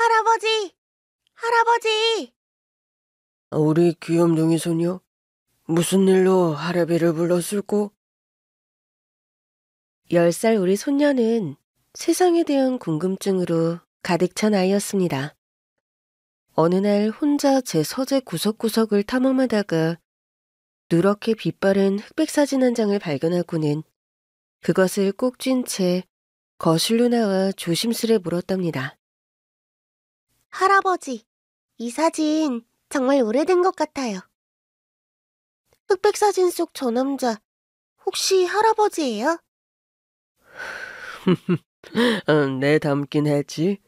할아버지! 할아버지! 우리 귀염둥이 소녀, 무슨 일로 할애비를 불렀을꼬? 10살 우리 손녀는 세상에 대한 궁금증으로 가득 찬 아이였습니다. 어느 날 혼자 제 서재 구석구석을 탐험하다가 누렇게 빛바랜 흑백 사진 한 장을 발견하고는 그것을 꼭 쥔 채 거실로 나와 조심스레 물었답니다. 할아버지, 이 사진 정말 오래된 것 같아요. 흑백 사진 속 저 남자 혹시 할아버지예요? 내 닮긴 했지.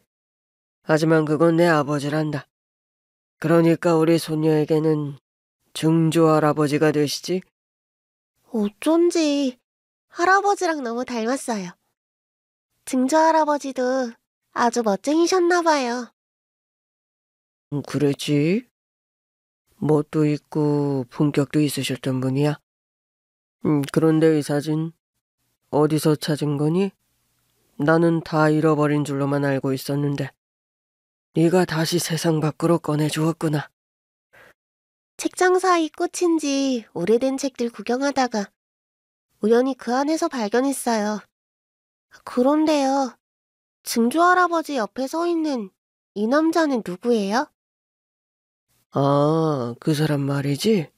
하지만 그건 내 아버지란다. 그러니까 우리 손녀에게는 증조 할아버지가 되시지? 어쩐지 할아버지랑 너무 닮았어요. 증조 할아버지도 아주 멋쟁이셨나 봐요. 그랬지. 멋도 있고 품격도 있으셨던 분이야. 그런데 이 사진 어디서 찾은 거니? 나는 다 잃어버린 줄로만 알고 있었는데 네가 다시 세상 밖으로 꺼내주었구나. 책장 사이 꽂힌 지 오래된 책들 구경하다가 우연히 그 안에서 발견했어요. 그런데요, 증조 할아버지 옆에 서 있는 이 남자는 누구예요? 아, 그 사람 말이지?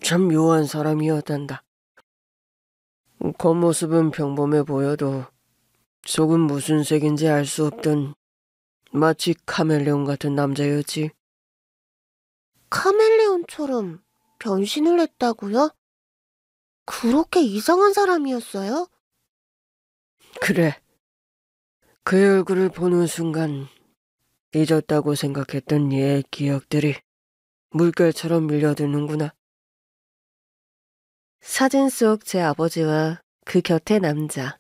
참 묘한 사람이었단다. 겉모습은 평범해 보여도 속은 무슨 색인지 알 수 없던 마치 카멜레온 같은 남자였지. 카멜레온처럼 변신을 했다고요? 그렇게 이상한 사람이었어요? 그래. 그의 얼굴을 보는 순간 잊었다고 생각했던 옛 기억들이 물결처럼 밀려드는구나. 사진 속 제 아버지와 그 곁의 남자.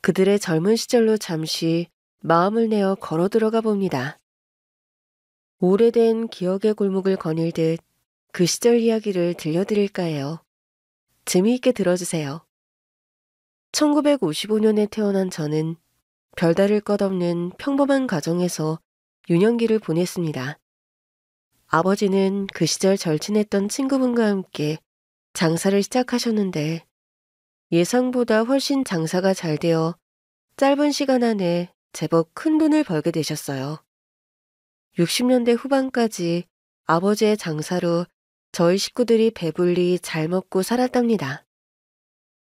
그들의 젊은 시절로 잠시 마음을 내어 걸어 들어가 봅니다. 오래된 기억의 골목을 거닐듯 그 시절 이야기를 들려드릴까 해요. 재미있게 들어주세요. 1955년에 태어난 저는 별다를 것 없는 평범한 가정에서 유년기를 보냈습니다. 아버지는 그 시절 절친했던 친구분과 함께 장사를 시작하셨는데 예상보다 훨씬 장사가 잘 되어 짧은 시간 안에 제법 큰 돈을 벌게 되셨어요. 60년대 후반까지 아버지의 장사로 저희 식구들이 배불리 잘 먹고 살았답니다.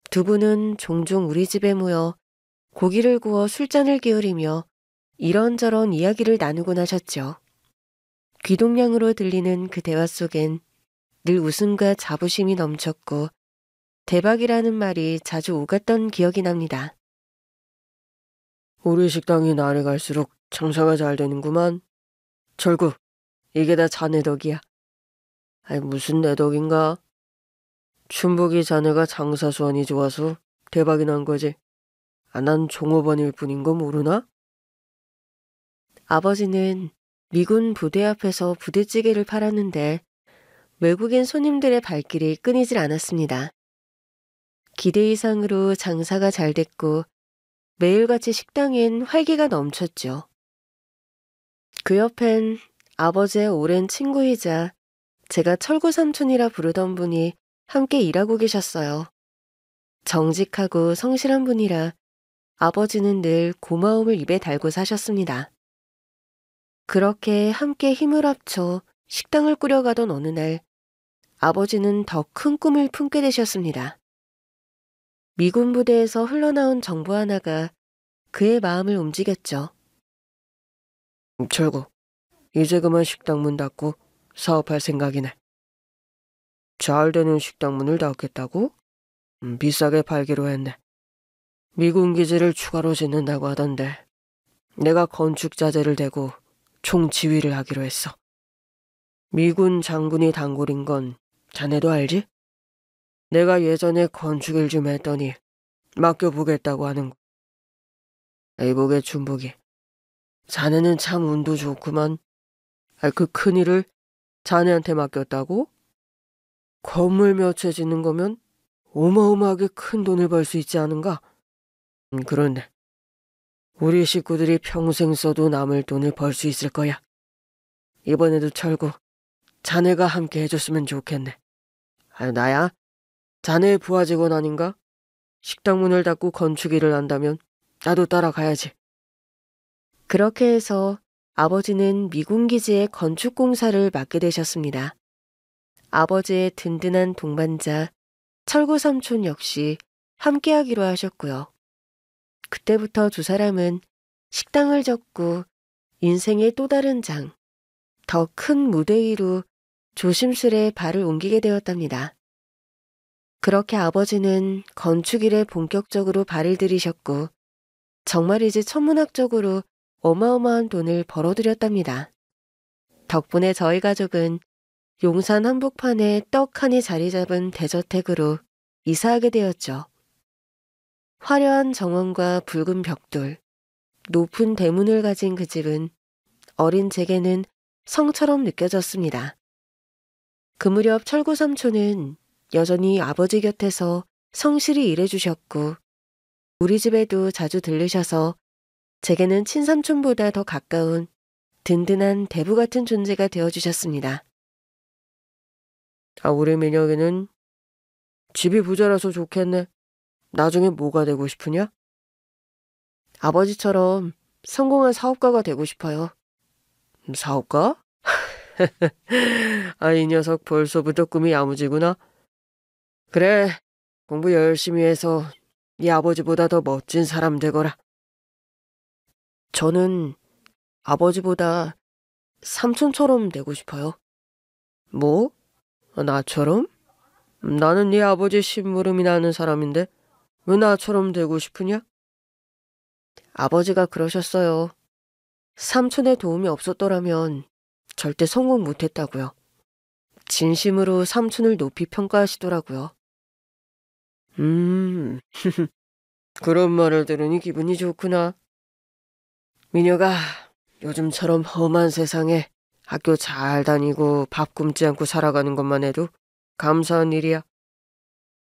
두 분은 종종 우리 집에 모여 고기를 구워 술잔을 기울이며 이런저런 이야기를 나누곤 하셨죠. 귀동냥으로 들리는 그 대화 속엔 늘 웃음과 자부심이 넘쳤고 대박이라는 말이 자주 오갔던 기억이 납니다. 우리 식당이 날이 갈수록 장사가 잘 되는구만. 철구, 이게 다 자네 덕이야. 아이, 무슨 내 덕인가? 춘복이 자네가 장사 수완이 좋아서 대박이 난 거지. 난 종업원일 뿐인 거 모르나? 아버지는 미군 부대 앞에서 부대찌개를 팔았는데 외국인 손님들의 발길이 끊이질 않았습니다. 기대 이상으로 장사가 잘 됐고 매일같이 식당엔 활기가 넘쳤죠. 그 옆엔 아버지의 오랜 친구이자 제가 철구 삼촌이라 부르던 분이 함께 일하고 계셨어요. 정직하고 성실한 분이라 아버지는 늘 고마움을 입에 달고 사셨습니다. 그렇게 함께 힘을 합쳐 식당을 꾸려가던 어느 날 아버지는 더 큰 꿈을 품게 되셨습니다. 미군 부대에서 흘러나온 정보 하나가 그의 마음을 움직였죠. 철구, 이제 그만 식당 문 닫고 사업할 생각이네. 잘 되는 식당 문을 닫겠다고? 비싸게 팔기로 했네. 미군 기지를 추가로 짓는다고 하던데 내가 건축 자재를 대고 총지휘를 하기로 했어. 미군 장군이 단골인 건 자네도 알지? 내가 예전에 건축일 좀 했더니 맡겨보겠다고 하는 거. 에이, 보게 춘복이. 자네는 참 운도 좋구만. 그 큰일을 자네한테 맡겼다고? 건물 몇 채 짓는 거면 어마어마하게 큰 돈을 벌 수 있지 않은가? 그런데 우리 식구들이 평생 써도 남을 돈을 벌 수 있을 거야. 이번에도 철구, 자네가 함께 해줬으면 좋겠네. 아유, 나야? 자네의 부하 직원 아닌가? 식당 문을 닫고 건축 일을 한다면 나도 따라가야지. 그렇게 해서 아버지는 미군기지의 건축 공사를 맡게 되셨습니다. 아버지의 든든한 동반자 철구 삼촌 역시 함께하기로 하셨고요. 그때부터 두 사람은 식당을 접고 인생의 또 다른 장, 더 큰 무대 위로 조심스레 발을 옮기게 되었답니다. 그렇게 아버지는 건축일에 본격적으로 발을 들이셨고 정말이지 천문학적으로 어마어마한 돈을 벌어들였답니다. 덕분에 저희 가족은 용산 한복판에 떡하니 자리 잡은 대저택으로 이사하게 되었죠. 화려한 정원과 붉은 벽돌, 높은 대문을 가진 그 집은 어린 제게는 성처럼 느껴졌습니다. 그 무렵 철구 삼촌은 여전히 아버지 곁에서 성실히 일해주셨고 우리 집에도 자주 들르셔서 제게는 친삼촌보다 더 가까운 든든한 대부 같은 존재가 되어주셨습니다. 우리 민혁이는 집이 부자라서 좋겠네. 나중에 뭐가 되고 싶으냐? 아버지처럼 성공한 사업가가 되고 싶어요. 사업가? 이 녀석 벌써부터 꿈이 야무지구나. 그래, 공부 열심히 해서 네 아버지보다 더 멋진 사람 되거라. 저는 아버지보다 삼촌처럼 되고 싶어요. 뭐? 나처럼? 나는 네 아버지 심부름이 나는 사람인데 왜 나처럼 되고 싶으냐? 아버지가 그러셨어요. 삼촌의 도움이 없었더라면 절대 성공 못했다고요. 진심으로 삼촌을 높이 평가하시더라고요. 그런 말을 들으니 기분이 좋구나. 민혁아, 요즘처럼 험한 세상에 학교 잘 다니고 밥 굶지 않고 살아가는 것만 해도 감사한 일이야.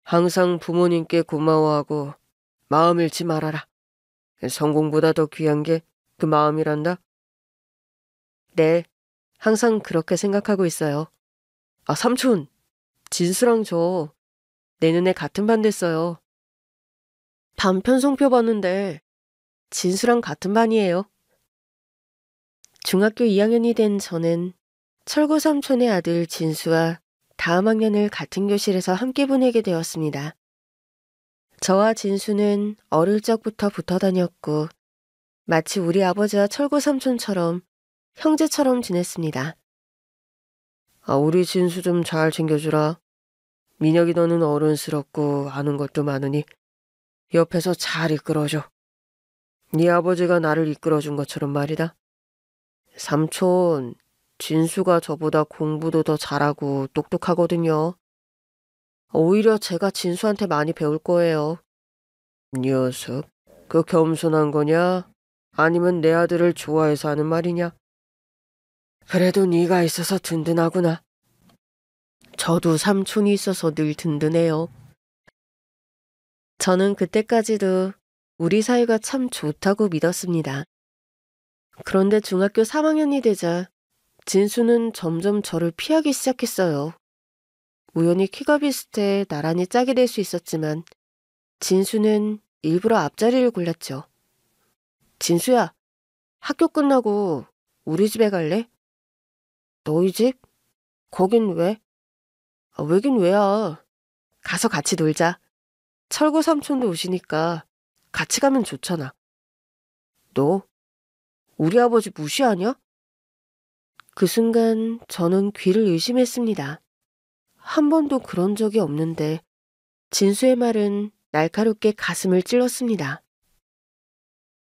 항상 부모님께 고마워하고 마음 잃지 말아라. 성공보다 더 귀한 게 그 마음이란다. 네, 항상 그렇게 생각하고 있어요. 삼촌, 진수랑 저 내년에 같은 반 됐어요. 반 편성표 봤는데 진수랑 같은 반이에요. 중학교 2학년이 된 저는 철구 삼촌의 아들 진수와 다음 학년을 같은 교실에서 함께 보내게 되었습니다. 저와 진수는 어릴 적부터 붙어 다녔고 마치 우리 아버지와 철구 삼촌처럼 형제처럼 지냈습니다. 우리 진수 좀 잘 챙겨주라. 민혁이 너는 어른스럽고 아는 것도 많으니 옆에서 잘 이끌어줘. 네 아버지가 나를 이끌어준 것처럼 말이다. 삼촌, 진수가 저보다 공부도 더 잘하고 똑똑하거든요. 오히려 제가 진수한테 많이 배울 거예요. 녀석, 그 겸손한 거냐? 아니면 내 아들을 좋아해서 하는 말이냐? 그래도 네가 있어서 든든하구나. 저도 삼촌이 있어서 늘 든든해요. 저는 그때까지도 우리 사이가 참 좋다고 믿었습니다. 그런데 중학교 3학년이 되자 진수는 점점 저를 피하기 시작했어요. 우연히 키가 비슷해 나란히 짝이 될 수 있었지만 진수는 일부러 앞자리를 골랐죠. 진수야, 학교 끝나고 우리 집에 갈래? 너희 집? 거긴 왜? 왜긴 왜야. 가서 같이 놀자. 철구 삼촌도 오시니까 같이 가면 좋잖아. 너 우리 아버지 무시하냐? 그 순간 저는 귀를 의심했습니다. 한 번도 그런 적이 없는데 진수의 말은 날카롭게 가슴을 찔렀습니다.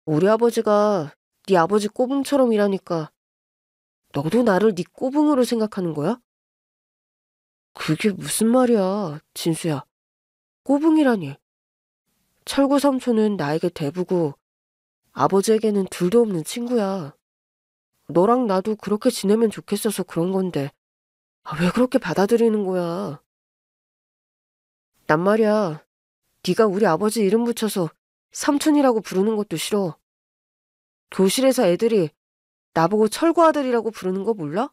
우리 아버지가 네 아버지 꼬붕처럼 일하니까 너도 나를 네 꼬붕으로 생각하는 거야? 그게 무슨 말이야, 진수야. 꼬붕이라니. 철구 삼촌은 나에게 대부고 아버지에게는 둘도 없는 친구야. 너랑 나도 그렇게 지내면 좋겠어서 그런 건데 왜 그렇게 받아들이는 거야? 난 말이야, 네가 우리 아버지 이름 붙여서 삼촌이라고 부르는 것도 싫어. 교실에서 애들이 나보고 철구 아들이라고 부르는 거 몰라?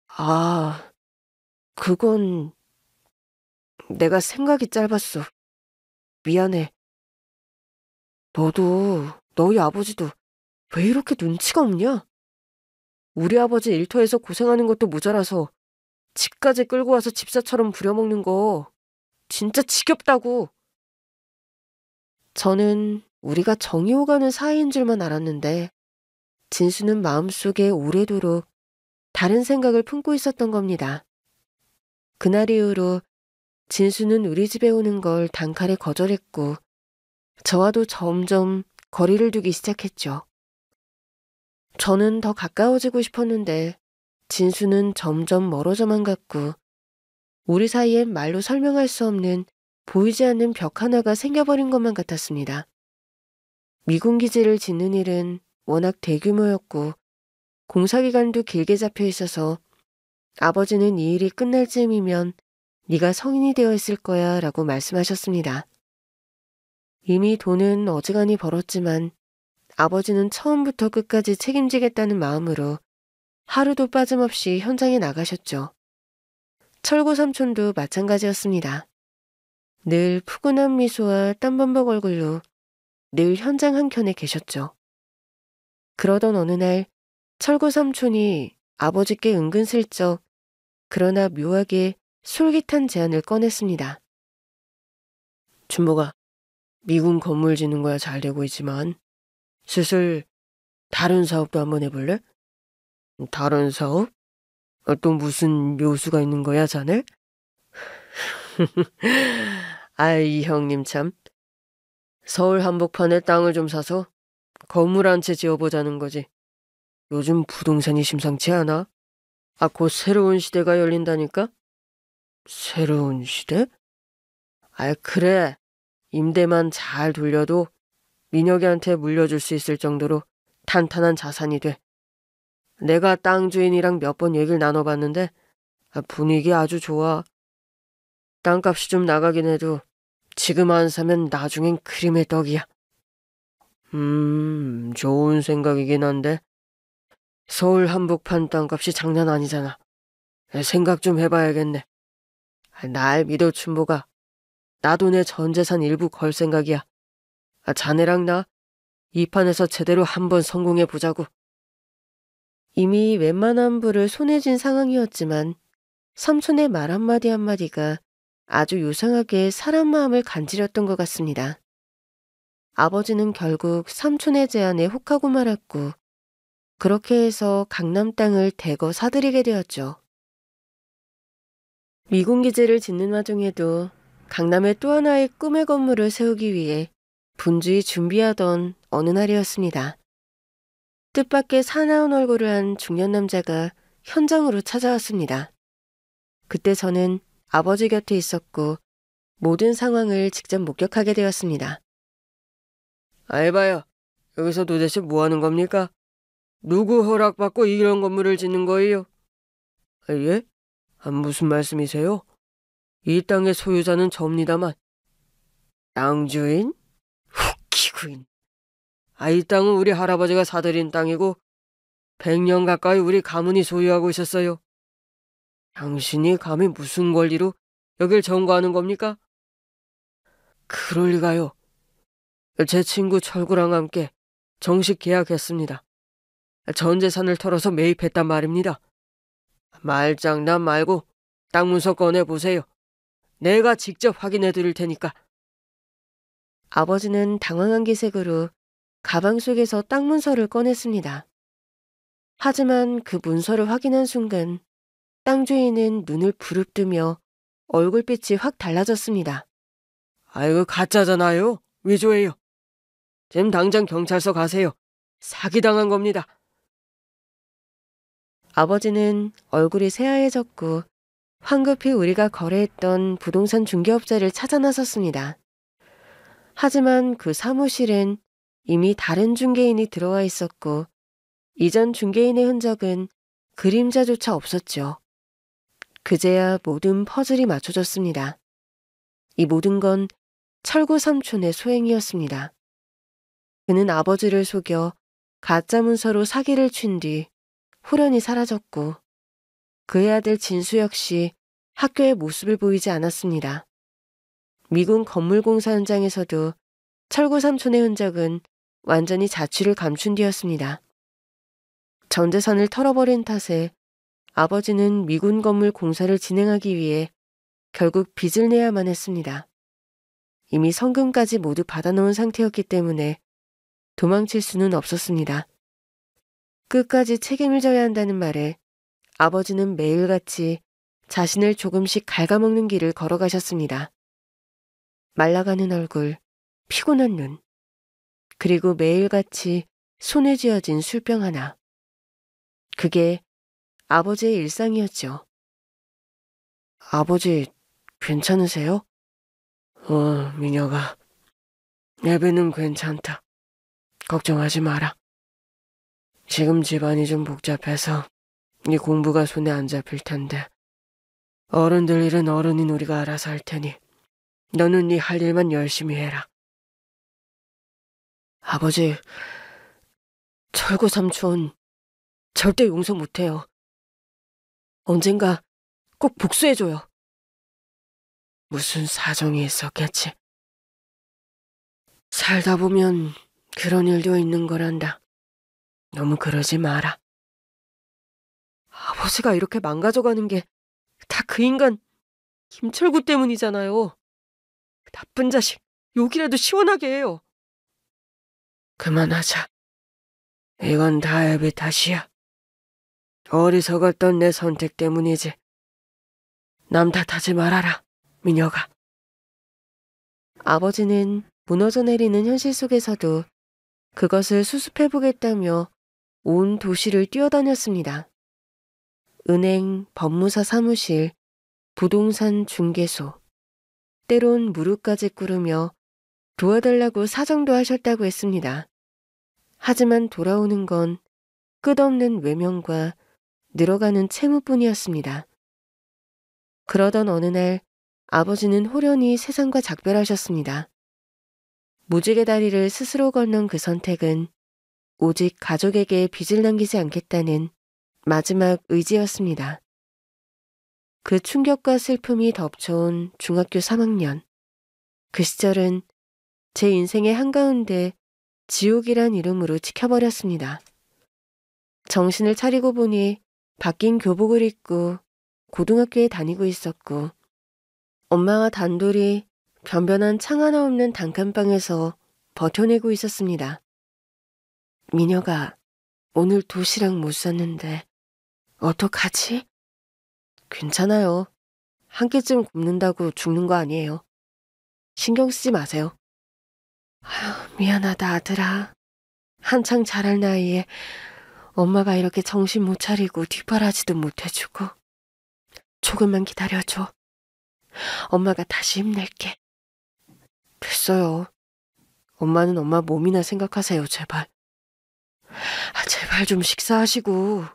아, 그건 내가 생각이 짧았어. 미안해. 너희 아버지도 왜 이렇게 눈치가 없냐? 우리 아버지 일터에서 고생하는 것도 모자라서 집까지 끌고 와서 집사처럼 부려먹는 거 진짜 지겹다고. 저는 우리가 정이 오가는 사이인 줄만 알았는데 진수는 마음속에 오래도록 다른 생각을 품고 있었던 겁니다. 그날 이후로 진수는 우리 집에 오는 걸 단칼에 거절했고 저와도 점점 거리를 두기 시작했죠. 저는 더 가까워지고 싶었는데 진수는 점점 멀어져만 갔고 우리 사이엔 말로 설명할 수 없는 보이지 않는 벽 하나가 생겨버린 것만 같았습니다. 미군기지를 짓는 일은 워낙 대규모였고 공사기간도 길게 잡혀 있어서 아버지는 이 일이 끝날 즈음이면 네가 성인이 되어 있을 거야 라고 말씀하셨습니다. 이미 돈은 어지간히 벌었지만 아버지는 처음부터 끝까지 책임지겠다는 마음으로 하루도 빠짐없이 현장에 나가셨죠. 철구 삼촌도 마찬가지였습니다. 늘 푸근한 미소와 땀범벅 얼굴로 늘 현장 한켠에 계셨죠. 그러던 어느 날 철구 삼촌이 아버지께 은근슬쩍 그러나 묘하게 솔깃한 제안을 꺼냈습니다. 준모가 미군 건물 짓는 거야 잘 되고 있지만 슬슬 다른 사업도 한번 해볼래? 다른 사업? 또 무슨 묘수가 있는 거야 자네? 아이 형님 참. 서울 한복판에 땅을 좀 사서 건물 한 채 지어보자는 거지. 요즘 부동산이 심상치 않아? 곧 새로운 시대가 열린다니까? 새로운 시대? 그래. 임대만 잘 돌려도 민혁이한테 물려줄 수 있을 정도로 탄탄한 자산이 돼. 내가 땅 주인이랑 몇 번 얘기를 나눠봤는데 분위기 아주 좋아. 땅값이 좀 나가긴 해도 지금 안 사면 나중엔 크림의 떡이야. 좋은 생각이긴 한데 서울 한복판 땅값이 장난 아니잖아. 생각 좀 해봐야겠네. 날 믿어 춘보가. 나도 내 전 재산 일부 걸 생각이야. 자네랑 나 이 판에서 제대로 한번 성공해 보자고. 이미 웬만한 부를 손에 쥔 상황이었지만 삼촌의 말 한마디 한마디가 아주 요상하게 사람 마음을 간지렸던 것 같습니다. 아버지는 결국 삼촌의 제안에 혹하고 말았고 그렇게 해서 강남 땅을 대거 사들이게 되었죠. 미군기지를 짓는 와중에도 강남에 또 하나의 꿈의 건물을 세우기 위해 분주히 준비하던 어느 날이었습니다. 뜻밖의 사나운 얼굴을 한 중년 남자가 현장으로 찾아왔습니다. 그때 저는 아버지 곁에 있었고 모든 상황을 직접 목격하게 되었습니다. 알바야, 여기서 도대체 뭐 하는 겁니까? 누구 허락받고 이런 건물을 짓는 거예요? 예? 무슨 말씀이세요? 이 땅의 소유자는 접니다만. 땅 주인? 웃기구인. 이 땅은 우리 할아버지가 사들인 땅이고 100년 가까이 우리 가문이 소유하고 있었어요. 당신이 감히 무슨 권리로 여길 점거하는 겁니까? 그럴 리가요. 제 친구 철구랑 함께 정식 계약했습니다. 전 재산을 털어서 매입했단 말입니다. 말장난 말고 땅 문서 꺼내보세요. 내가 직접 확인해 드릴 테니까. 아버지는 당황한 기색으로 가방 속에서 땅 문서를 꺼냈습니다. 하지만 그 문서를 확인한 순간 땅 주인은 눈을 부릅뜨며 얼굴빛이 확 달라졌습니다. 이거 가짜잖아요. 위조예요. 지금 당장 경찰서 가세요. 사기당한 겁니다. 아버지는 얼굴이 새하얘졌고 황급히 우리가 거래했던 부동산 중개업자를 찾아 나섰습니다. 하지만 그 사무실엔 이미 다른 중개인이 들어와 있었고 이전 중개인의 흔적은 그림자조차 없었죠. 그제야 모든 퍼즐이 맞춰졌습니다. 이 모든 건 철구 삼촌의 소행이었습니다. 그는 아버지를 속여 가짜 문서로 사기를 친 뒤 호련히 사라졌고 그의 아들 진수 역시 학교에 모습을 보이지 않았습니다. 미군 건물공사 현장에서도 철구 삼촌의 흔적은 완전히 자취를 감춘 뒤였습니다. 전재산을 털어버린 탓에 아버지는 미군 건물 공사를 진행하기 위해 결국 빚을 내야만 했습니다. 이미 성금까지 모두 받아놓은 상태였기 때문에 도망칠 수는 없었습니다. 끝까지 책임을 져야 한다는 말에 아버지는 매일같이 자신을 조금씩 갉아먹는 길을 걸어가셨습니다. 말라가는 얼굴, 피곤한 눈, 그리고 매일같이 손에 쥐어진 술병 하나. 그게 아버지의 일상이었죠. 아버지, 괜찮으세요? 민혁아. 내 배는 괜찮다. 걱정하지 마라. 지금 집안이 좀 복잡해서 네 공부가 손에 안 잡힐 텐데 어른들 일은 어른인 우리가 알아서 할 테니 너는 네 할 일만 열심히 해라. 아버지, 철구 삼촌 절대 용서 못해요. 언젠가 꼭 복수해줘요. 무슨 사정이 있었겠지. 살다 보면 그런 일도 있는 거란다. 너무 그러지 마라. 아버지가 이렇게 망가져가는 게 다 그 인간 김철구 때문이잖아요. 나쁜 자식, 욕이라도 시원하게 해요. 그만하자. 이건 다 애비 탓이야. 어리석었던 내 선택 때문이지. 남 탓하지 말아라, 민혁아. 아버지는 무너져 내리는 현실 속에서도 그것을 수습해보겠다며 온 도시를 뛰어다녔습니다. 은행, 법무사 사무실, 부동산 중개소, 때론 무릎까지 꿇으며 도와달라고 사정도 하셨다고 했습니다. 하지만 돌아오는 건 끝없는 외면과 늘어가는 채무뿐이었습니다. 그러던 어느 날 아버지는 호련히 세상과 작별하셨습니다. 무지개 다리를 스스로 건넌 그 선택은 오직 가족에게 빚을 남기지 않겠다는 마지막 의지였습니다. 그 충격과 슬픔이 덮쳐온 중학교 3학년. 그 시절은 제 인생의 한가운데 지옥이란 이름으로 지켜버렸습니다. 정신을 차리고 보니 바뀐 교복을 입고 고등학교에 다니고 있었고 엄마와 단둘이 변변한 창 하나 없는 단칸방에서 버텨내고 있었습니다. 민혁아, 오늘 도시락 못 샀는데 어떡하지? 괜찮아요. 한 끼쯤 굶는다고 죽는 거 아니에요. 신경 쓰지 마세요. 아휴, 미안하다 아들아. 한창 자랄 나이에 엄마가 이렇게 정신 못 차리고 뒷바라지도 못 해주고. 조금만 기다려줘. 엄마가 다시 힘낼게. 됐어요. 엄마는 엄마 몸이나 생각하세요, 제발. 제발 좀 식사하시고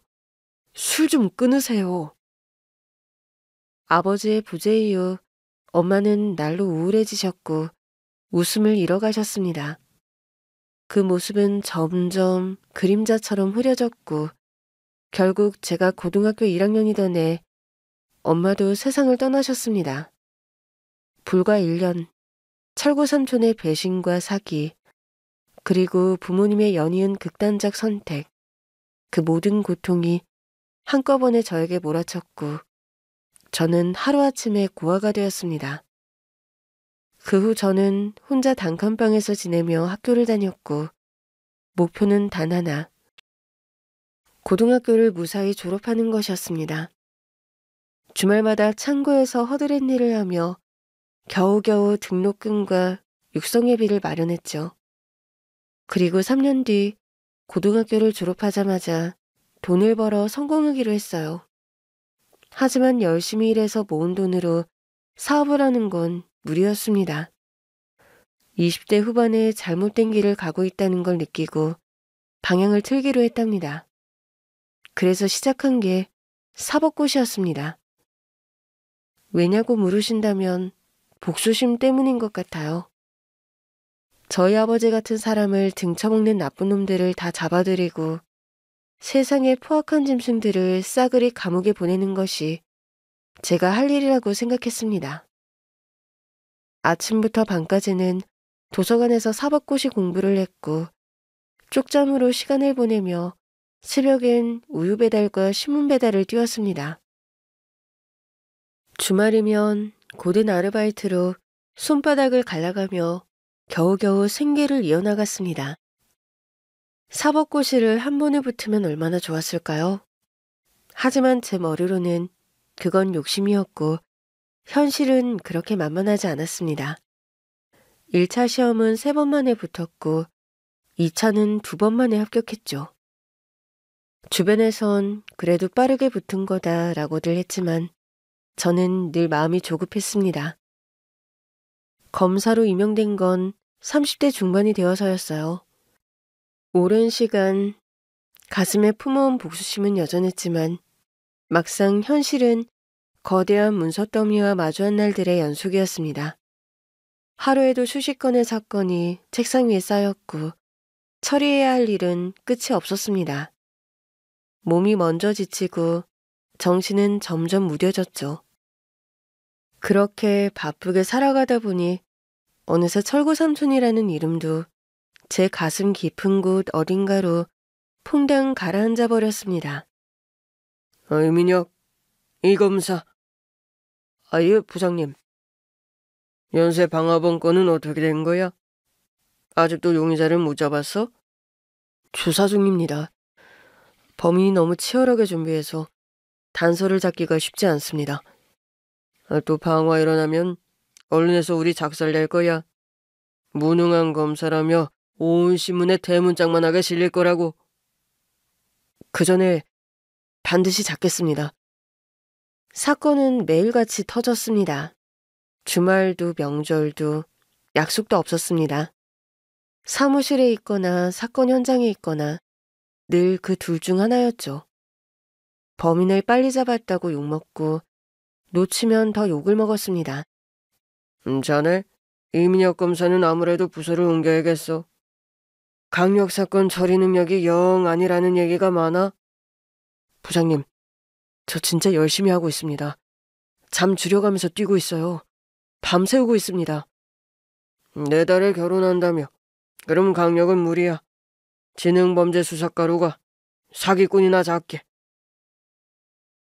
술 좀 끊으세요. 아버지의 부재 이후 엄마는 날로 우울해지셨고 웃음을 잃어가셨습니다. 그 모습은 점점 그림자처럼 흐려졌고 결국 제가 고등학교 1학년이던 해 엄마도 세상을 떠나셨습니다. 불과 1년, 철구 삼촌의 배신과 사기, 그리고 부모님의 연이은 극단적 선택, 그 모든 고통이 한꺼번에 저에게 몰아쳤고 저는 하루아침에 고아가 되었습니다. 그 후 저는 혼자 단칸방에서 지내며 학교를 다녔고 목표는 단 하나, 고등학교를 무사히 졸업하는 것이었습니다. 주말마다 창고에서 허드렛 일을 하며 겨우겨우 등록금과 육성회비를 마련했죠. 그리고 3년 뒤 고등학교를 졸업하자마자 돈을 벌어 성공하기로 했어요. 하지만 열심히 일해서 모은 돈으로 사업을 하는 건 무리였습니다. 20대 후반에 잘못된 길을 가고 있다는 걸 느끼고 방향을 틀기로 했답니다. 그래서 시작한 게 사법고시였습니다. 왜냐고 물으신다면 복수심 때문인 것 같아요. 저희 아버지 같은 사람을 등쳐먹는 나쁜 놈들을 다 잡아들이고 세상에 포악한 짐승들을 싸그리 감옥에 보내는 것이 제가 할 일이라고 생각했습니다. 아침부터 밤까지는 도서관에서 사법고시 공부를 했고 쪽잠으로 시간을 보내며 새벽엔 우유 배달과 신문 배달을 뛰었습니다. 주말이면 고된 아르바이트로 손바닥을 갈라가며 겨우겨우 생계를 이어나갔습니다. 사법고시를 한 번에 붙으면 얼마나 좋았을까요? 하지만 제 머리로는 그건 욕심이었고 현실은 그렇게 만만하지 않았습니다. 1차 시험은 3번 만에 붙었고 2차는 2번 만에 합격했죠. 주변에선 그래도 빠르게 붙은 거다라고들 했지만 저는 늘 마음이 조급했습니다. 검사로 임명된 건 30대 중반이 되어서였어요. 오랜 시간 가슴에 품어온 복수심은 여전했지만 막상 현실은 거대한 문서 더미와 마주한 날들의 연속이었습니다. 하루에도 수십 건의 사건이 책상 위에 쌓였고 처리해야 할 일은 끝이 없었습니다. 몸이 먼저 지치고 정신은 점점 무뎌졌죠. 그렇게 바쁘게 살아가다 보니 어느새 철구삼촌이라는 이름도 제 가슴 깊은 곳 어딘가로 퐁당 가라앉아 버렸습니다. 이민혁, 이 검사. 예, 부장님. 연쇄 방화범 건은 어떻게 된 거야? 아직도 용의자를 못 잡았어? 조사 중입니다. 범인이 너무 치열하게 준비해서 단서를 잡기가 쉽지 않습니다. 또 방화 일어나면 언론에서 우리 작살낼 거야. 무능한 검사라며 온 신문에 대문짝만하게 실릴 거라고. 그 전에 반드시 잡겠습니다. 사건은 매일같이 터졌습니다. 주말도 명절도 약속도 없었습니다. 사무실에 있거나 사건 현장에 있거나 늘 그 둘 중 하나였죠. 범인을 빨리 잡았다고 욕먹고 놓치면 더 욕을 먹었습니다. 자네, 이민혁 검사는 아무래도 부서를 옮겨야겠어. 강력사건 처리 능력이 영 아니라는 얘기가 많아. 부장님, 저 진짜 열심히 하고 있습니다. 잠 줄여가면서 뛰고 있어요. 밤새우고 있습니다. 내 딸을 결혼한다며. 그럼 강력은 무리야. 지능범죄 수사과로가 사기꾼이나 잡게.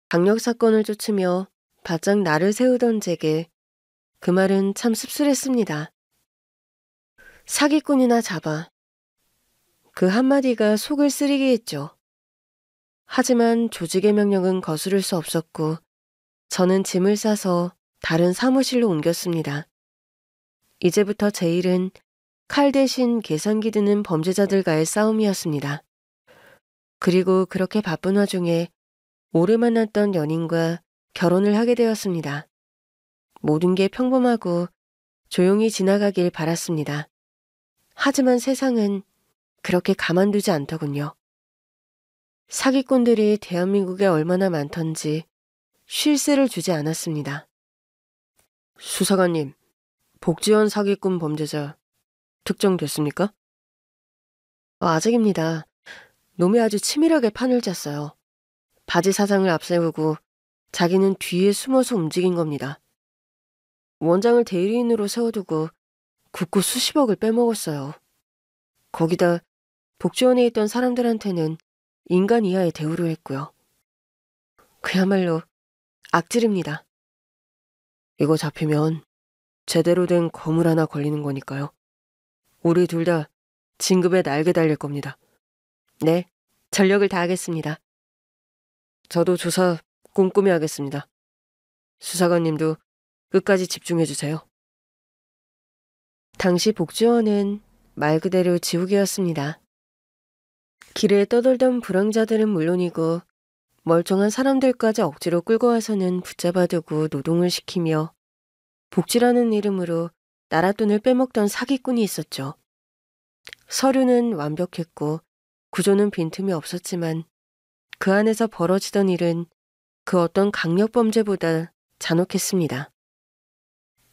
강력 사건을 쫓으며 바짝 나를 세우던 제게 그 말은 참 씁쓸했습니다. 사기꾼이나 잡아. 그 한마디가 속을 쓰리게 했죠. 하지만 조직의 명령은 거스를 수 없었고 저는 짐을 싸서 다른 사무실로 옮겼습니다. 이제부터 제 일은 칼 대신 계산기 드는 범죄자들과의 싸움이었습니다. 그리고 그렇게 바쁜 와중에 오래 만났던 연인과 결혼을 하게 되었습니다. 모든 게 평범하고 조용히 지나가길 바랐습니다. 하지만 세상은 그렇게 가만두지 않더군요. 사기꾼들이 대한민국에 얼마나 많던지 쉴 새를 주지 않았습니다. 수사관님, 복지원 사기꾼 범죄자 특정됐습니까? 아직입니다. 놈이 아주 치밀하게 판을 짰어요. 바지 사장을 앞세우고 자기는 뒤에 숨어서 움직인 겁니다. 원장을 대리인으로 세워두고 굳고 수십억을 빼먹었어요. 거기다 복지원에 있던 사람들한테는 인간 이하의 대우를 했고요. 그야말로 악질입니다. 이거 잡히면 제대로 된 거물 하나 걸리는 거니까요. 우리 둘 다 진급에 날개 달릴 겁니다. 네, 전력을 다하겠습니다. 저도 조사 꼼꼼히 하겠습니다. 수사관님도 끝까지 집중해주세요. 당시 복지원은 말 그대로 지옥이었습니다. 길에 떠돌던 불황자들은 물론이고 멀쩡한 사람들까지 억지로 끌고 와서는 붙잡아두고 노동을 시키며 복지라는 이름으로 나라 돈을 빼먹던 사기꾼이 있었죠. 서류는 완벽했고 구조는 빈틈이 없었지만 그 안에서 벌어지던 일은 그 어떤 강력범죄보다 잔혹했습니다.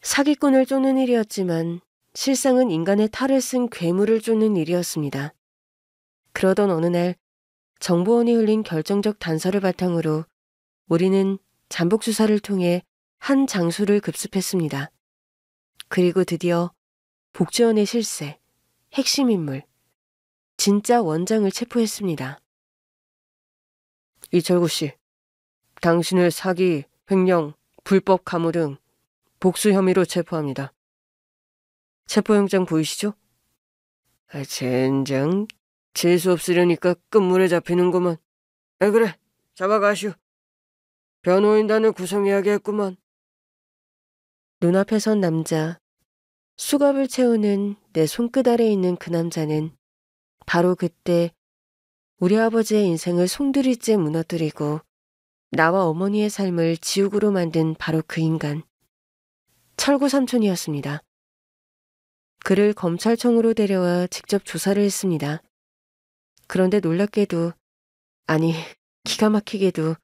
사기꾼을 쫓는 일이었지만 실상은 인간의 탈을 쓴 괴물을 쫓는 일이었습니다. 그러던 어느 날 정보원이 흘린 결정적 단서를 바탕으로 우리는 잠복 수사를 통해 한 장소를 급습했습니다. 그리고 드디어 복지원의 실세, 핵심 인물, 진짜 원장을 체포했습니다. 이철구 씨, 당신을 사기, 횡령, 불법 감호 등 복수 혐의로 체포합니다. 체포영장 보이시죠? 젠장, 재수 없으려니까 끝물에 잡히는구먼. 그래, 잡아가시오. 변호인단을 구성해야겠구먼. 눈앞에 선 남자, 수갑을 채우는 내 손끝 아래에 있는 그 남자는 바로 그때 우리 아버지의 인생을 송두리째 무너뜨리고 나와 어머니의 삶을 지옥으로 만든 바로 그 인간, 철구 삼촌이었습니다. 그를 검찰청으로 데려와 직접 조사를 했습니다. 그런데 놀랍게도, 아니 기가 막히게도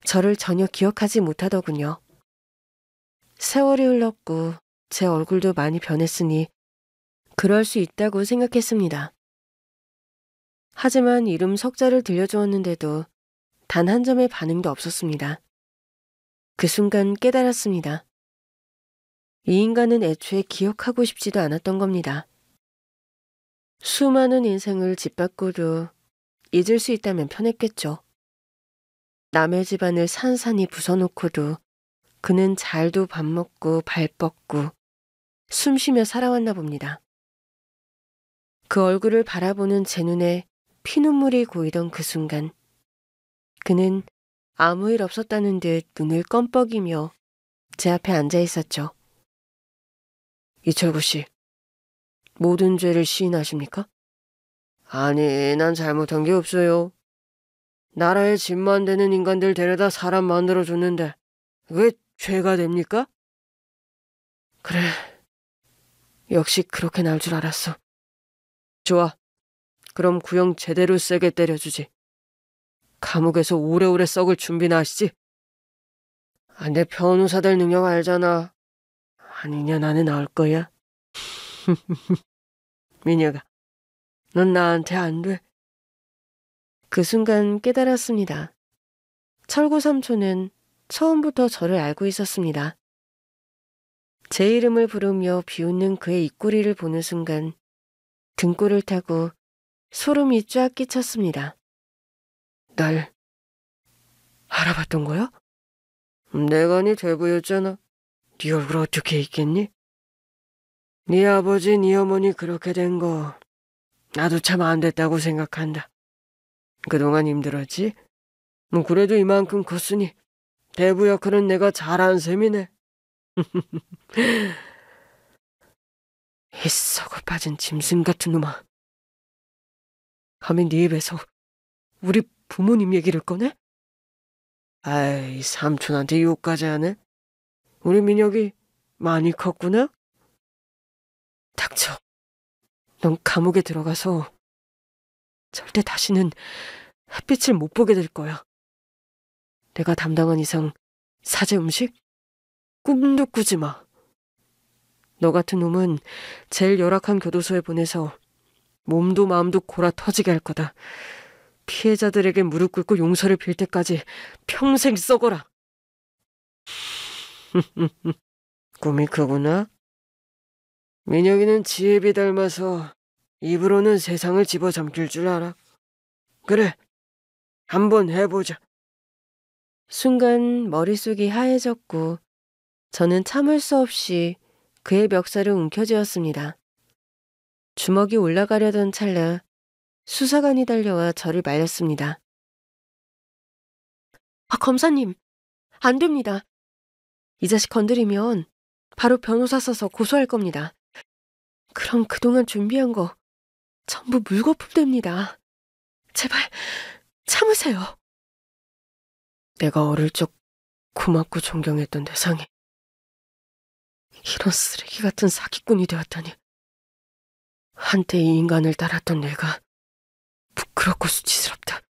저를 전혀 기억하지 못하더군요. 세월이 흘렀고 제 얼굴도 많이 변했으니 그럴 수 있다고 생각했습니다. 하지만 이름 석자를 들려주었는데도 단 한 점의 반응도 없었습니다. 그 순간 깨달았습니다. 이 인간은 애초에 기억하고 싶지도 않았던 겁니다. 수많은 인생을 짓밟고도 잊을 수 있다면 편했겠죠. 남의 집안을 산산이 부숴놓고도 그는 잘도 밥 먹고 발 뻗고 숨 쉬며 살아왔나 봅니다. 그 얼굴을 바라보는 제 눈에 피눈물이 고이던 그 순간 그는 아무 일 없었다는 듯 눈을 껌뻑이며 제 앞에 앉아 있었죠. 이철구 씨, 모든 죄를 시인하십니까? 아니, 난 잘못한 게 없어요. 나라에 짐만 되는 인간들 데려다 사람 만들어줬는데 그게 죄가 됩니까? 그래, 역시 그렇게 날 줄 알았어. 좋아, 그럼 구형 제대로 세게 때려주지. 감옥에서 오래오래 썩을 준비나 하시지. 내 변호사 될 능력 알잖아. 아니냐, 나는 알 거야. 민혁아, 넌 나한테 안 돼. 그 순간 깨달았습니다. 철구 삼촌은 처음부터 저를 알고 있었습니다. 제 이름을 부르며 비웃는 그의 입꼬리를 보는 순간 등골을 타고 소름이 쫙 끼쳤습니다. 날 알아봤던 거야? 내가 네 대부였잖아. 네 얼굴 어떻게 잊겠니? 네 아버지, 네 어머니 그렇게 된 거 나도 참 안 됐다고 생각한다. 그동안 힘들었지? 그래도 이만큼 컸으니 대부 역할은 내가 잘한 셈이네. 이 썩어 빠진 짐승 같은 놈아. 감히 네 입에서 우리 부모님 얘기를 꺼내? 아이, 삼촌한테 욕까지 하네? 우리 민혁이 많이 컸구나? 닥쳐. 넌 감옥에 들어가서 절대 다시는 햇빛을 못 보게 될 거야. 내가 담당한 이상 사제 음식? 꿈도 꾸지 마. 너 같은 놈은 제일 열악한 교도소에 보내서 몸도 마음도 골아 터지게 할 거다. 피해자들에게 무릎 꿇고 용서를 빌 때까지 평생 썩어라. 꿈이 크구나. 민혁이는 지혜비 닮아서 입으로는 세상을 집어삼킬 줄 알아. 그래, 한번 해보자. 순간 머릿속이 하얘졌고 저는 참을 수 없이 그의 멱살을 움켜쥐었습니다. 주먹이 올라가려던 찰나 수사관이 달려와 저를 말렸습니다. 검사님, 안 됩니다. 이 자식 건드리면 바로 변호사 써서 고소할 겁니다. 그럼 그동안 준비한 거 전부 물거품 됩니다. 제발 참으세요. 내가 어릴 적 고맙고 존경했던 대상이 이런 쓰레기 같은 사기꾼이 되었다니. 한때 이 인간을 따랐던 내가 부끄럽고 수치스럽다.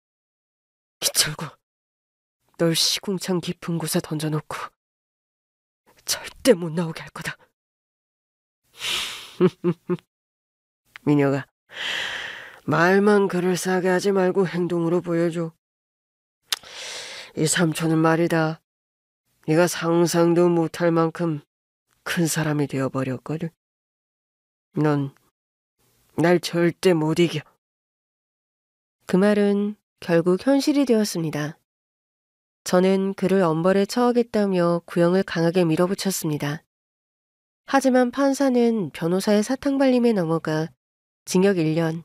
이철구, 널 시궁창 깊은 곳에 던져놓고 절대 못 나오게 할 거다. 민혁아, 말만 그럴싸하게 하지 말고 행동으로 보여줘. 이 삼촌은 말이다. 네가 상상도 못할 만큼 큰 사람이 되어버렸거든. 넌 날 절대 못 이겨. 그 말은 결국 현실이 되었습니다. 저는 그를 엄벌에 처하겠다며 구형을 강하게 밀어붙였습니다. 하지만 판사는 변호사의 사탕발림에 넘어가 징역 1년,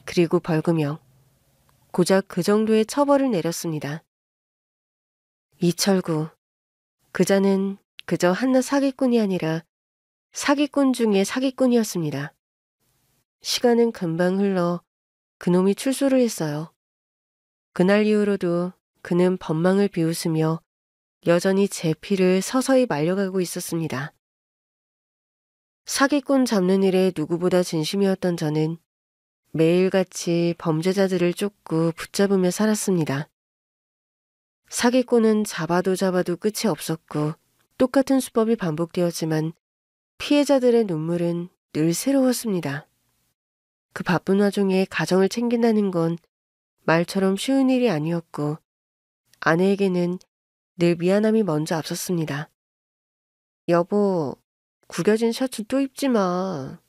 그리고 벌금형, 고작 그 정도의 처벌을 내렸습니다. 이철구, 그자는 그저 한낱 사기꾼이 아니라 사기꾼 중의 사기꾼이었습니다. 시간은 금방 흘러 그놈이 출소를 했어요. 그날 이후로도 그는 법망을 비웃으며 여전히 제 피를 서서히 말려가고 있었습니다. 사기꾼 잡는 일에 누구보다 진심이었던 저는 매일같이 범죄자들을 쫓고 붙잡으며 살았습니다. 사기꾼은 잡아도 끝이 없었고 똑같은 수법이 반복되었지만 피해자들의 눈물은 늘 새로웠습니다. 그 바쁜 와중에 가정을 챙긴다는 건 말처럼 쉬운 일이 아니었고 아내에게는 늘 미안함이 먼저 앞섰습니다. 여보, 구겨진 셔츠 또 입지 마.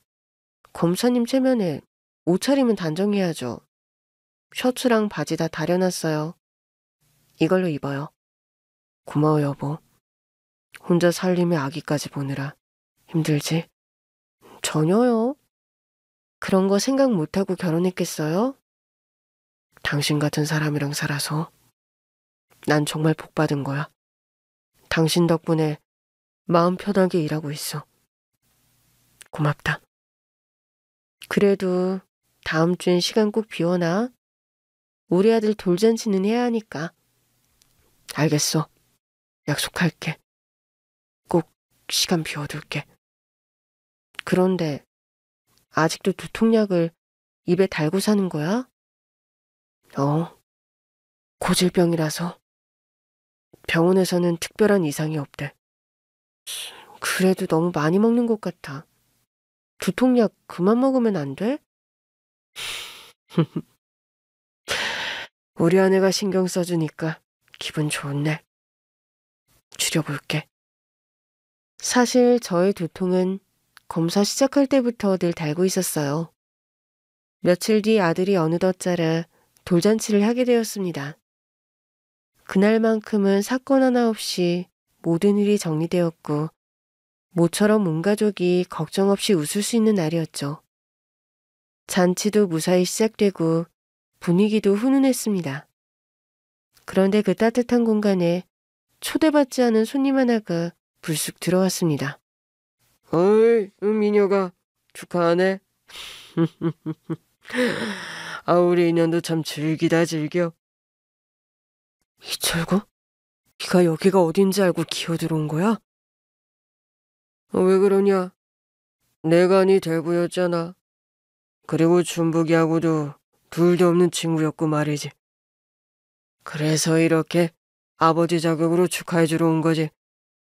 검사님 체면에 옷차림은 단정해야죠. 셔츠랑 바지 다 다려놨어요. 이걸로 입어요. 고마워 여보. 혼자 살림에 아기까지 보느라 힘들지? 전혀요. 그런 거 생각 못하고 결혼했겠어요? 당신 같은 사람이랑 살아서 난 정말 복받은 거야. 당신 덕분에 마음 편하게 일하고 있어. 고맙다. 그래도 다음 주엔 시간 꼭 비워놔. 우리 아들 돌잔치는 해야 하니까. 알겠어. 약속할게. 꼭 시간 비워둘게. 그런데 아직도 두통약을 입에 달고 사는 거야? 고질병이라서. 병원에서는 특별한 이상이 없대. 그래도 너무 많이 먹는 것 같아. 두통약 그만 먹으면 안 돼? 우리 아내가 신경 써주니까 기분 좋네. 줄여볼게. 사실 저의 두통은 검사 시작할 때부터 늘 달고 있었어요. 며칠 뒤 아들이 어느덧 자라 돌잔치를 하게 되었습니다. 그날만큼은 사건 하나 없이 모든 일이 정리되었고 모처럼 온 가족이 걱정 없이 웃을 수 있는 날이었죠. 잔치도 무사히 시작되고 분위기도 훈훈했습니다. 그런데 그 따뜻한 공간에 초대받지 않은 손님 하나가 불쑥 들어왔습니다. 어이, 민혁아, 축하하네. 우리 인연도 참 즐기다 즐겨. 이철구? 네가 여기가 어딘지 알고 기어들어온 거야? 왜 그러냐? 내가 네 대부였잖아. 그리고 준복이하고도 둘도 없는 친구였고 말이지. 그래서 이렇게 아버지 자격으로 축하해주러 온 거지.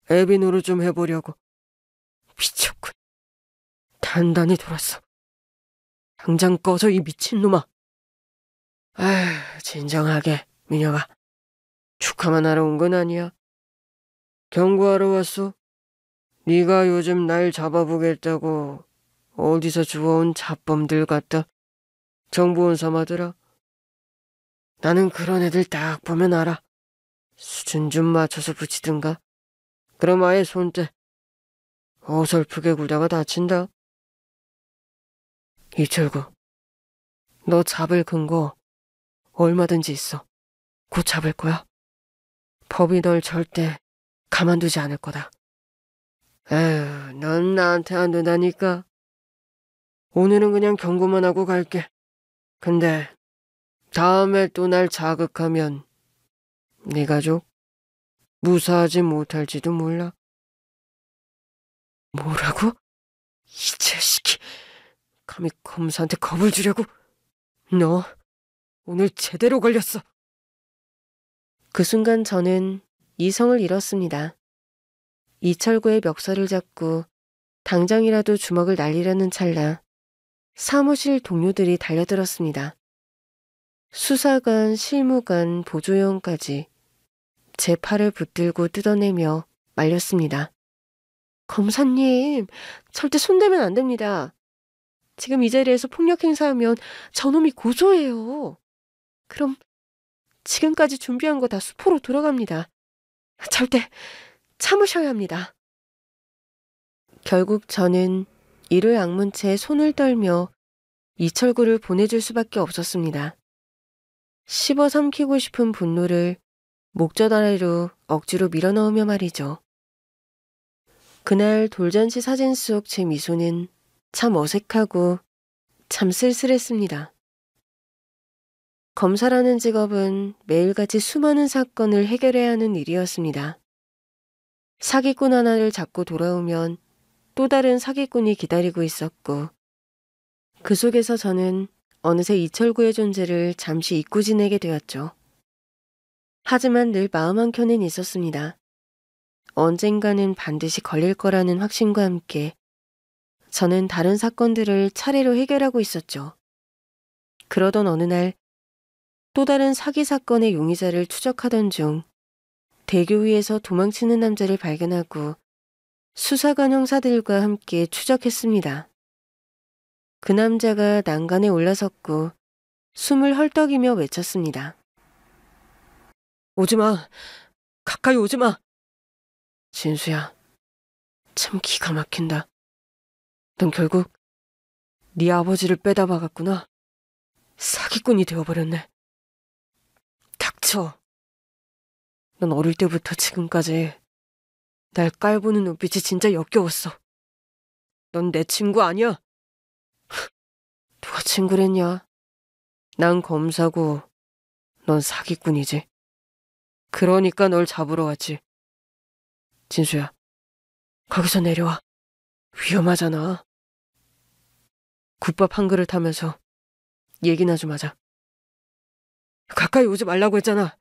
애비 노릇 좀 해보려고. 미쳤군. 단단히 돌았어. 당장 꺼져 이 미친놈아. 진정하게 민혁아. 축하만 하러 온 건 아니야. 경고하러 왔어. 네가 요즘 날 잡아보겠다고 어디서 주워온 잡범들 같다 정보원 삼아더라. 나는 그런 애들 딱 보면 알아. 수준 좀 맞춰서 붙이든가. 그럼 아예 손대. 어설프게 굴다가 다친다. 이철구, 너 잡을 근거 얼마든지 있어. 곧 잡을 거야. 법이 널 절대 가만두지 않을 거다. 넌 나한테 안 된다니까. 오늘은 그냥 경고만 하고 갈게. 근데 다음에 또 날 자극하면 네 가족 무사하지 못할지도 몰라. 뭐라고? 이 자식이 감히 검사한테 겁을 주려고. 너 오늘 제대로 걸렸어. 그 순간 저는 이성을 잃었습니다. 이철구의 멱살을 잡고 당장이라도 주먹을 날리려는 찰나 사무실 동료들이 달려들었습니다. 수사관, 실무관, 보조요원까지 제 팔을 붙들고 뜯어내며 말렸습니다. 검사님, 절대 손대면 안 됩니다. 지금 이 자리에서 폭력 행사하면 저놈이 고소해요. 그럼 지금까지 준비한 거 다 수포로 들어갑니다. 절대 참으셔야 합니다. 결국 저는 이를 악문 채 손을 떨며 이철구를 보내줄 수밖에 없었습니다. 씹어 삼키고 싶은 분노를 목젖 아래로 억지로 밀어넣으며 말이죠. 그날 돌잔치 사진 속 제 미소는 참 어색하고 참 쓸쓸했습니다. 검사라는 직업은 매일같이 수많은 사건을 해결해야 하는 일이었습니다. 사기꾼 하나를 잡고 돌아오면 또 다른 사기꾼이 기다리고 있었고, 그 속에서 저는 어느새 이철구의 존재를 잠시 잊고 지내게 되었죠. 하지만 늘 마음 한켠엔 있었습니다. 언젠가는 반드시 걸릴 거라는 확신과 함께 저는 다른 사건들을 차례로 해결하고 있었죠. 그러던 어느 날 또 다른 사기 사건의 용의자를 추적하던 중 대교 위에서 도망치는 남자를 발견하고 수사관 형사들과 함께 추적했습니다. 그 남자가 난간에 올라섰고 숨을 헐떡이며 외쳤습니다. 오지마! 가까이 오지마! 진수야, 참 기가 막힌다. 넌 결국 네 아버지를 빼다 박았구나. 사기꾼이 되어버렸네. 닥쳐. 넌 어릴 때부터 지금까지 날 깔보는 눈빛이 진짜 역겨웠어. 넌 내 친구 아니야. 누가 친구랬냐? 난 검사고 넌 사기꾼이지. 그러니까 널 잡으러 왔지. 진수야, 거기서 내려와. 위험하잖아. 국밥 한 그릇 하면서 얘기나 좀 하자. 가까이 오지 말라고 했잖아.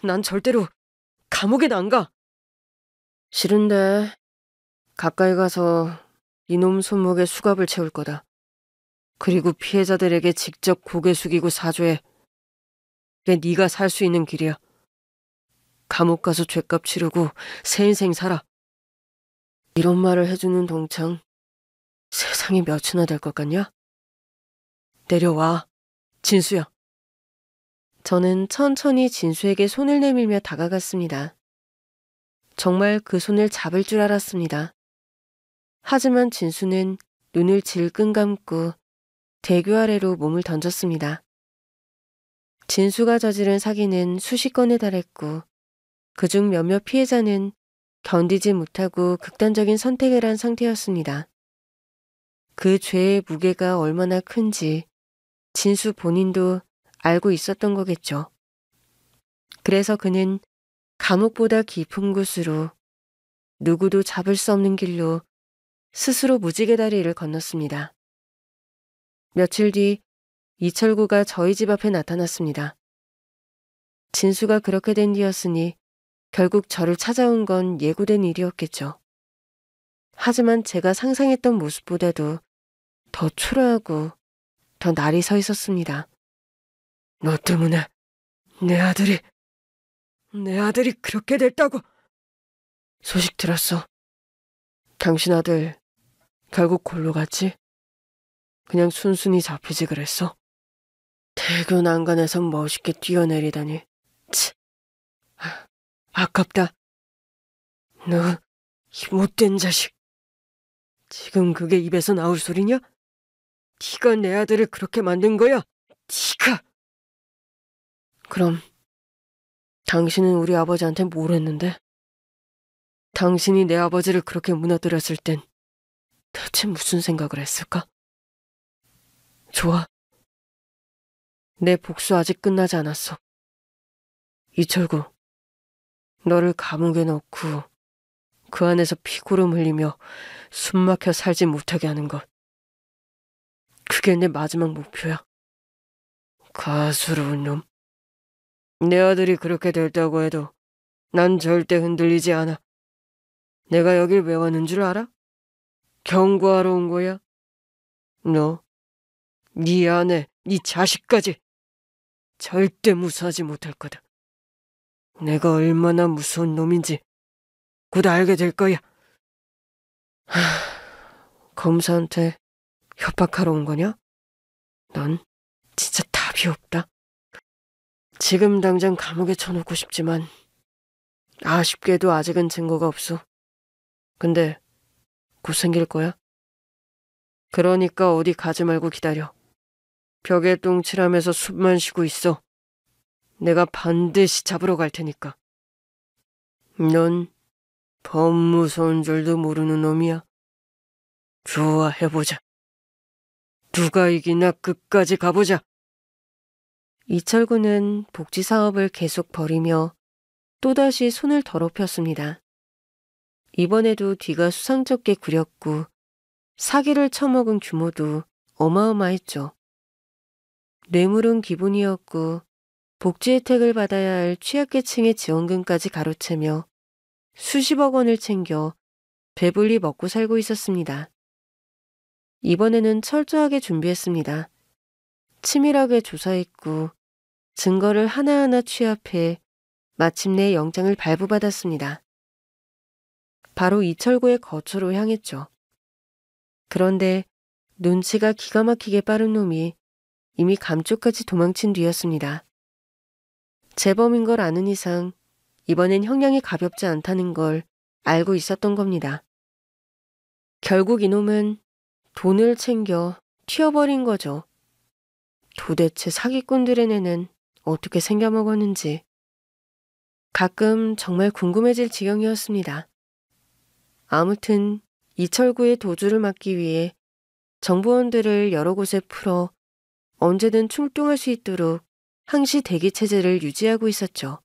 난 절대로 감옥엔 안 가. 싫은데 가까이 가서 이놈 손목에 수갑을 채울 거다. 그리고 피해자들에게 직접 고개 숙이고 사죄해. 그게 네가 살 수 있는 길이야. 감옥 가서 죗값 치르고 새 인생 살아. 이런 말을 해주는 동창 세상에 몇이나 될 것 같냐? 내려와, 진수야. 저는 천천히 진수에게 손을 내밀며 다가갔습니다. 정말 그 손을 잡을 줄 알았습니다. 하지만 진수는 눈을 질끈 감고 대교 아래로 몸을 던졌습니다. 진수가 저지른 사기는 수십 건에 달했고 그중 몇몇 피해자는 견디지 못하고 극단적인 선택을 한 상태였습니다. 그 죄의 무게가 얼마나 큰지 진수 본인도 알고 있었던 거겠죠. 그래서 그는 감옥보다 깊은 곳으로 누구도 잡을 수 없는 길로 스스로 무지개 다리를 건넜습니다. 며칠 뒤 이철구가 저희 집 앞에 나타났습니다. 진수가 그렇게 된 뒤였으니 결국 저를 찾아온 건 예고된 일이었겠죠. 하지만 제가 상상했던 모습보다도 더 초라하고 더 날이 서 있었습니다. 너 때문에 내 아들이 그렇게 됐다고. 소식 들었어. 당신 아들 결국 골로 갔지? 그냥 순순히 잡히지 그랬어? 대교 난간에서 멋있게 뛰어내리다니. 치, 아깝다. 너 이 못된 자식. 지금 그게 입에서 나올 소리냐? 네가 내 아들을 그렇게 만든 거야. 네가. 그럼 당신은 우리 아버지한테 뭘 했는데? 당신이 내 아버지를 그렇게 무너뜨렸을 땐 대체 무슨 생각을 했을까? 좋아. 내 복수 아직 끝나지 않았어. 이철구, 너를 감옥에 넣고 그 안에서 피고름 흘리며 숨막혀 살지 못하게 하는 것. 그게 내 마지막 목표야. 가스로운 놈. 내 아들이 그렇게 됐다고 해도 난 절대 흔들리지 않아. 내가 여길 왜 왔는 줄 알아? 경고하러 온 거야? 너, 네 아내, 네 자식까지 절대 무사하지 못할 거다. 내가 얼마나 무서운 놈인지 곧 알게 될 거야. 검사한테 협박하러 온 거냐? 넌 진짜 답이 없다. 지금 당장 감옥에 쳐놓고 싶지만 아쉽게도 아직은 증거가 없어. 근데 곧 생길 거야. 그러니까 어디 가지 말고 기다려. 벽에 똥칠하면서 숨만 쉬고 있어. 내가 반드시 잡으러 갈 테니까. 넌 법무서운 줄도 모르는 놈이야. 좋아, 해보자. 누가 이기나 끝까지 가보자. 이철구는 복지 사업을 계속 벌이며 또다시 손을 더럽혔습니다. 이번에도 뒤가 수상쩍게 구렸고 사기를 처먹은 규모도 어마어마했죠. 뇌물은 기본이었고 복지 혜택을 받아야 할 취약계층의 지원금까지 가로채며 수십억 원을 챙겨 배불리 먹고 살고 있었습니다. 이번에는 철저하게 준비했습니다. 치밀하게 조사했고 증거를 하나하나 취합해 마침내 영장을 발부받았습니다. 바로 이철구의 거처로 향했죠. 그런데 눈치가 기가 막히게 빠른 놈이 이미 감쪽같이 도망친 뒤였습니다. 재범인 걸 아는 이상 이번엔 형량이 가볍지 않다는 걸 알고 있었던 겁니다. 결국 이놈은 돈을 챙겨 튀어버린 거죠. 도대체 사기꾼들의 뇌는 어떻게 생겨먹었는지 가끔 정말 궁금해질 지경이었습니다. 아무튼 이철구의 도주를 막기 위해 정보원들을 여러 곳에 풀어 언제든 출동할 수 있도록 항시 대기 체제를 유지하고 있었죠.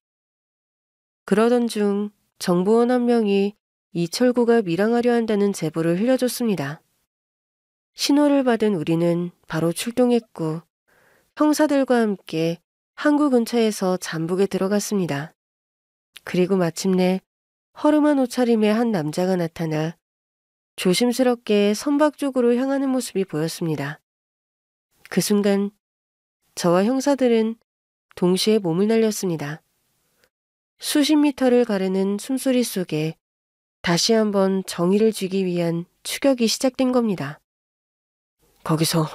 그러던 중 정보원 한 명이 이철구가 밀항하려 한다는 제보를 흘려줬습니다. 신호를 받은 우리는 바로 출동했고 형사들과 함께 항구 근처에서 잠복에 들어갔습니다. 그리고 마침내 허름한 옷차림의 한 남자가 나타나 조심스럽게 선박 쪽으로 향하는 모습이 보였습니다. 그 순간 저와 형사들은 동시에 몸을 날렸습니다. 수십 미터를 가르는 숨소리 속에 다시 한번 정의를 쥐기 위한 추격이 시작된 겁니다. 거기서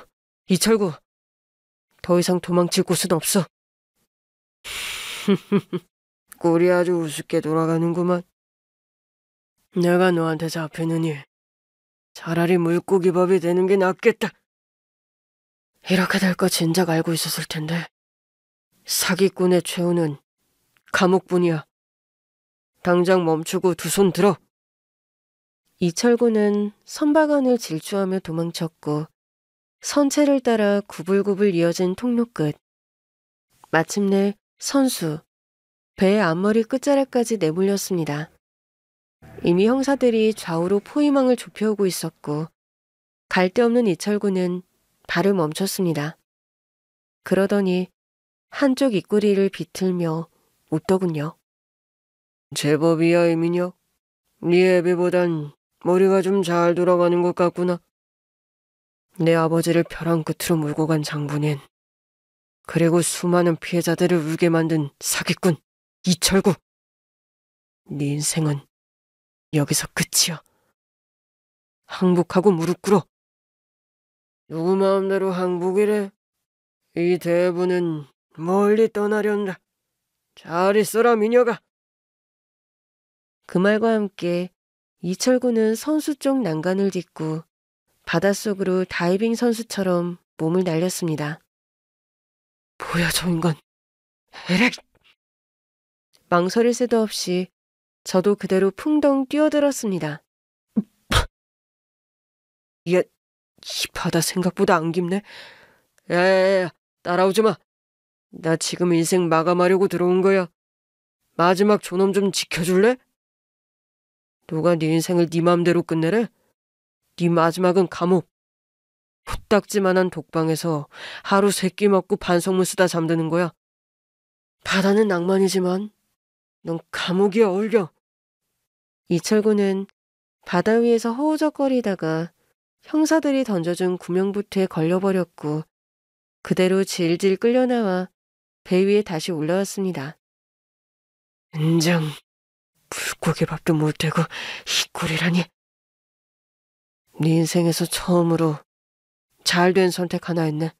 이철구, 더 이상 도망칠 곳은 없어. 꼴이 아주 우습게 돌아가는구만. 내가 너한테 잡히느니 차라리 물고기밥이 되는 게 낫겠다. 이렇게 될 거 진작 알고 있었을 텐데. 사기꾼의 최후는 감옥뿐이야. 당장 멈추고 두 손 들어. 이철구는 선박 안을 질주하며 도망쳤고 선체를 따라 구불구불 이어진 통로 끝. 마침내 선수, 배의 앞머리 끝자락까지 내몰렸습니다. 이미 형사들이 좌우로 포위망을 좁혀오고 있었고 갈데 없는 이철구는 발을 멈췄습니다. 그러더니 한쪽 입꼬리를 비틀며 웃더군요. 제법이야, 이민혁. 네 애비보단 머리가 좀 잘 돌아가는 것 같구나. 내 아버지를 벼랑 끝으로 몰고 간 장본인, 그리고 수많은 피해자들을 울게 만든 사기꾼 이철구. 네 인생은 여기서 끝이야. 항복하고 무릎 꿇어. 누구 마음대로 항복이래. 이 대부는 멀리 떠나련다. 잘 있어라, 미녀가. 그 말과 함께 이철구는 선수 쪽 난간을 딛고 바닷속으로 다이빙 선수처럼 몸을 날렸습니다. 뭐야, 저 인간. 에렉! 망설일 새도 없이 저도 그대로 풍덩 뛰어들었습니다. 이 바다 생각보다 안 깊네. 야야야, 따라오지 마. 나 지금 인생 마감하려고 들어온 거야. 마지막 존엄 좀 지켜줄래? 누가 네 인생을 네 맘대로 끝내래? 네 마지막은 감옥. 코딱지만한 독방에서 하루 세 끼 먹고 반성문 쓰다 잠드는 거야. 바다는 낭만이지만 넌 감옥이 어울려. 이철구는 바다 위에서 허우적거리다가 형사들이 던져준 구명보트에 걸려버렸고 그대로 질질 끌려나와 배 위에 다시 올라왔습니다. 인정, 불고기밥도 못되고 이 꼴이라니. 네 인생에서 처음으로 잘된 선택 하나 했네.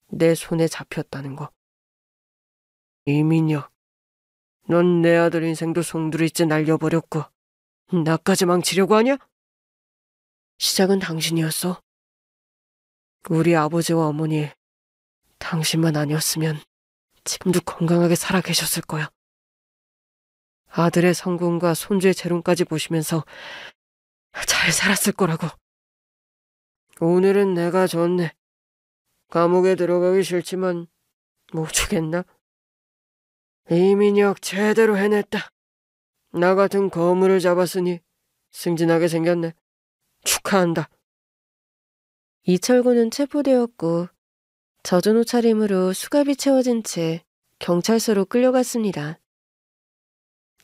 내 손에 잡혔다는 거. 이민혁, 넌 내 아들 인생도 송두리째 날려버렸고 나까지 망치려고 하냐? 시작은 당신이었어. 우리 아버지와 어머니, 당신만 아니었으면 지금도 건강하게 살아 계셨을 거야. 아들의 성공과 손주의 재롱까지 보시면서 잘 살았을 거라고. 오늘은 내가 졌네. 감옥에 들어가기 싫지만 못 주겠나? 이민혁 제대로 해냈다. 나 같은 거물을 잡았으니 승진하게 생겼네. 축하한다. 이철구는 체포되었고 젖은 옷차림으로 수갑이 채워진 채 경찰서로 끌려갔습니다.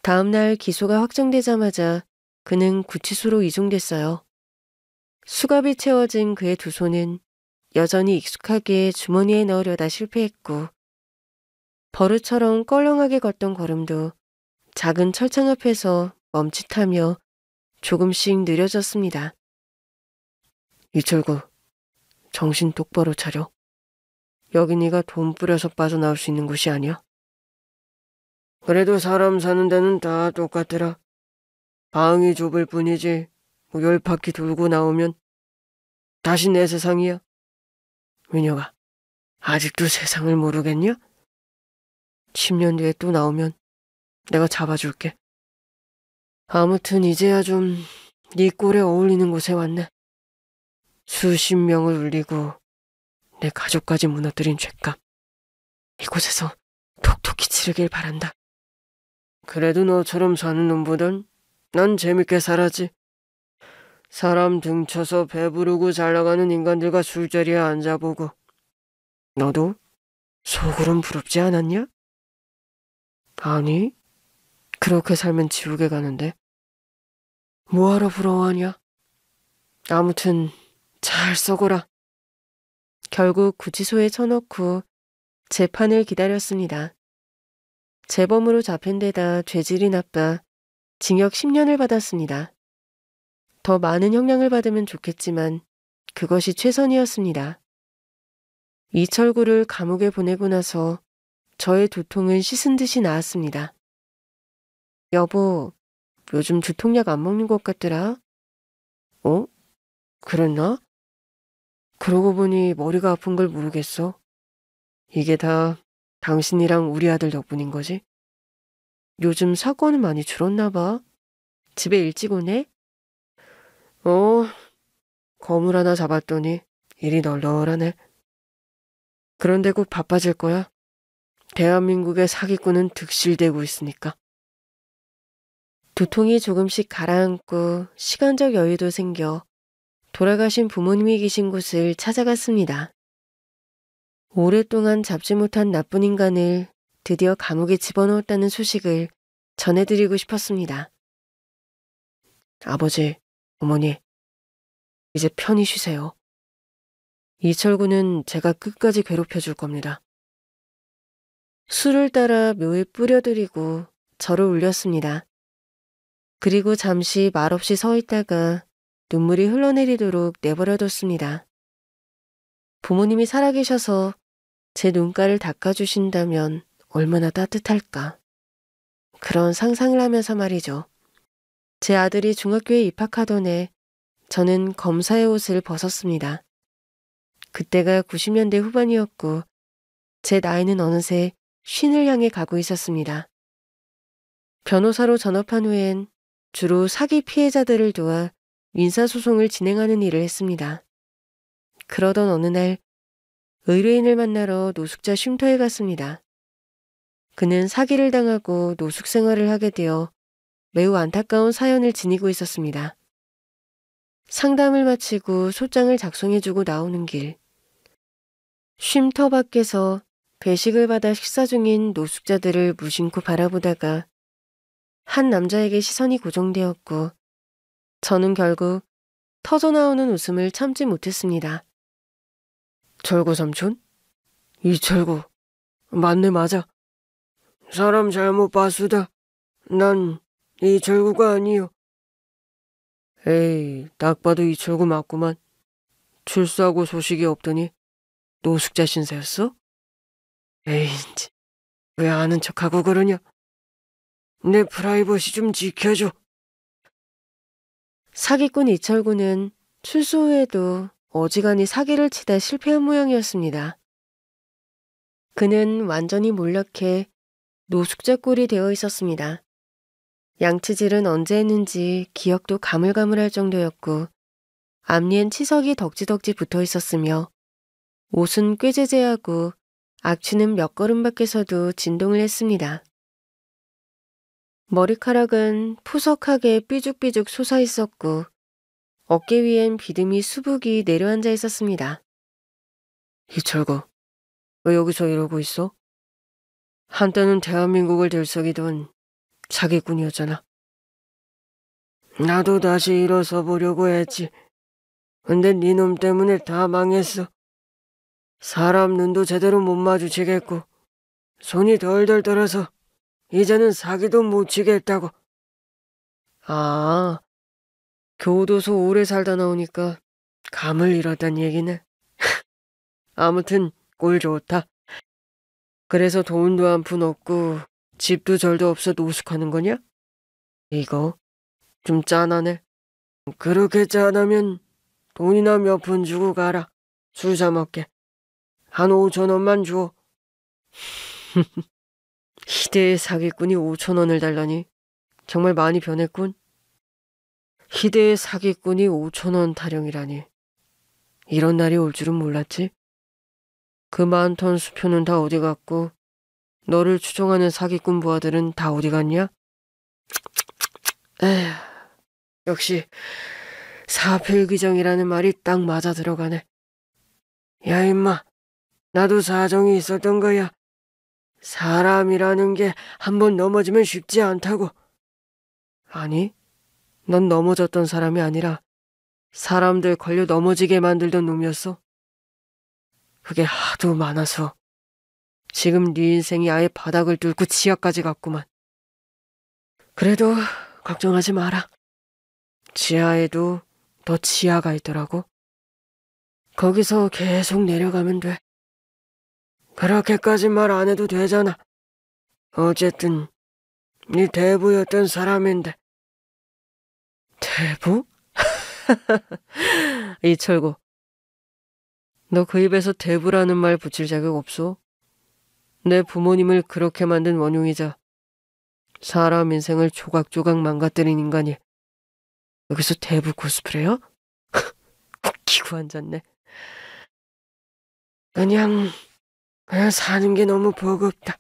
다음 날 기소가 확정되자마자 그는 구치소로 이송됐어요. 수갑이 채워진 그의 두 손은 여전히 익숙하게 주머니에 넣으려다 실패했고 버릇처럼 껄렁하게 걷던 걸음도 작은 철창 앞에서 멈칫하며 조금씩 느려졌습니다. 이철구, 정신 똑바로 차려. 여기 네가 돈 뿌려서 빠져나올 수 있는 곳이 아니야. 그래도 사람 사는 데는 다 똑같더라. 방이 좁을 뿐이지 뭐 10바퀴 돌고 나오면 다시 내 세상이야. 민혁아, 아직도 세상을 모르겠냐? 10년 뒤에 또 나오면 내가 잡아줄게. 아무튼 이제야 좀 네 꼴에 어울리는 곳에 왔네. 수십 명을 울리고 내 가족까지 무너뜨린 죄값. 이곳에서 톡톡히 치르길 바란다. 그래도 너처럼 사는 놈보단 난 재밌게 살았지. 사람 등쳐서 배부르고 잘나가는 인간들과 술자리에 앉아보고. 너도 속으론 부럽지 않았냐? 아니, 그렇게 살면 지옥에 가는데. 뭐하러 부러워하냐? 아무튼 잘 썩어라. 결국 구치소에 쳐넣고 재판을 기다렸습니다. 재범으로 잡힌 데다 죄질이 나빠 징역 10년을 받았습니다. 더 많은 형량을 받으면 좋겠지만 그것이 최선이었습니다. 이철구를 감옥에 보내고 나서 저의 두통은 씻은 듯이 나았습니다. 여보, 요즘 두통약 안 먹는 것 같더라. 어? 그랬나? 그러고 보니 머리가 아픈 걸 모르겠어. 이게 다 당신이랑 우리 아들 덕분인 거지? 요즘 사건은 많이 줄었나 봐. 집에 일찍 오네? 거물 하나 잡았더니 일이 널널하네. 그런데 곧 바빠질 거야. 대한민국의 사기꾼은 득실되고 있으니까. 두통이 조금씩 가라앉고 시간적 여유도 생겨 돌아가신 부모님이 계신 곳을 찾아갔습니다. 오랫동안 잡지 못한 나쁜 인간을 드디어 감옥에 집어넣었다는 소식을 전해드리고 싶었습니다. 아버지, 어머니, 이제 편히 쉬세요. 이철구는 제가 끝까지 괴롭혀줄 겁니다. 술을 따라 묘에 뿌려드리고 저를 울렸습니다. 그리고 잠시 말없이 서 있다가 눈물이 흘러내리도록 내버려뒀습니다. 부모님이 살아계셔서 제 눈가를 닦아주신다면 얼마나 따뜻할까. 그런 상상을 하면서 말이죠. 제 아들이 중학교에 입학하던 해 저는 검사의 옷을 벗었습니다. 그때가 90년대 후반이었고 제 나이는 어느새 50을 향해 가고 있었습니다. 변호사로 전업한 후엔 주로 사기 피해자들을 도와 민사소송을 진행하는 일을 했습니다. 그러던 어느 날 의뢰인을 만나러 노숙자 쉼터에 갔습니다. 그는 사기를 당하고 노숙 생활을 하게 되어 매우 안타까운 사연을 지니고 있었습니다. 상담을 마치고 소장을 작성해주고 나오는 길. 쉼터 밖에서 배식을 받아 식사 중인 노숙자들을 무심코 바라보다가 한 남자에게 시선이 고정되었고 저는 결국 터져나오는 웃음을 참지 못했습니다. 철구 삼촌? 이철구. 맞네, 맞아. 사람 잘못 봤수다. 난 이철구가 아니요. 에이, 딱 봐도 이철구 맞구만. 출소하고 소식이 없더니 노숙자 신세였어? 에이, 왜 아는 척하고 그러냐? 내 프라이버시 좀 지켜줘. 사기꾼 이철구는 출소 후에도 어지간히 사기를 치다 실패한 모양이었습니다. 그는 완전히 몰락해 노숙자 꼴이 되어 있었습니다. 양치질은 언제 했는지 기억도 가물가물할 정도였고 앞니엔 치석이 덕지덕지 붙어 있었으며 옷은 꾀재재하고 악취는 몇 걸음 밖에서도 진동을 했습니다. 머리카락은 푸석하게 삐죽삐죽 솟아 있었고 어깨 위엔 비듬이 수북이 내려앉아 있었습니다. 이철구, 왜 여기서 이러고 있어? 한때는 대한민국을 들썩이던 사기꾼이었잖아. 나도 다시 일어서 보려고 했지. 근데 니놈 때문에 다 망했어. 사람 눈도 제대로 못 마주치겠고 손이 덜덜 떨어서 이제는 사기도 못 치겠다고. 아, 교도소 오래 살다 나오니까 감을 잃었단 얘기네. 아무튼 꼴 좋다. 그래서 돈도 한 푼 없고 집도 절도 없어 노숙하는 거냐? 이거 좀 짠하네. 그렇게 짠하면 돈이나 몇 푼 주고 가라. 술 사 먹게. 한 5,000원만 줘. 희대의 사기꾼이 5,000원을 달라니 정말 많이 변했군. 희대의 사기꾼이 5,000원 타령이라니. 이런 날이 올 줄은 몰랐지. 그 많던 수표는 다 어디 갔고 너를 추종하는 사기꾼 부하들은 다 어디 갔냐? 에휴, 역시 사필귀정이라는 말이 딱 맞아 들어가네. 야 임마, 나도 사정이 있었던 거야. 사람이라는 게 한번 넘어지면 쉽지 않다고. 아니, 넌 넘어졌던 사람이 아니라 사람들 걸려 넘어지게 만들던 놈이었어. 그게 하도 많아서 지금 네 인생이 아예 바닥을 뚫고 지하까지 갔구만. 그래도 걱정하지 마라. 지하에도 더 지하가 있더라고. 거기서 계속 내려가면 돼. 그렇게까지 말 안 해도 되잖아. 어쨌든 네 대부였던 사람인데. 대부? 이철구, 너 그 입에서 대부라는 말 붙일 자격 없어. 내 부모님을 그렇게 만든 원흉이자 사람 인생을 조각조각 망가뜨린 인간이 여기서 대부 코스프레요? 웃기고 앉았네. 그냥 사는 게 너무 버겁다.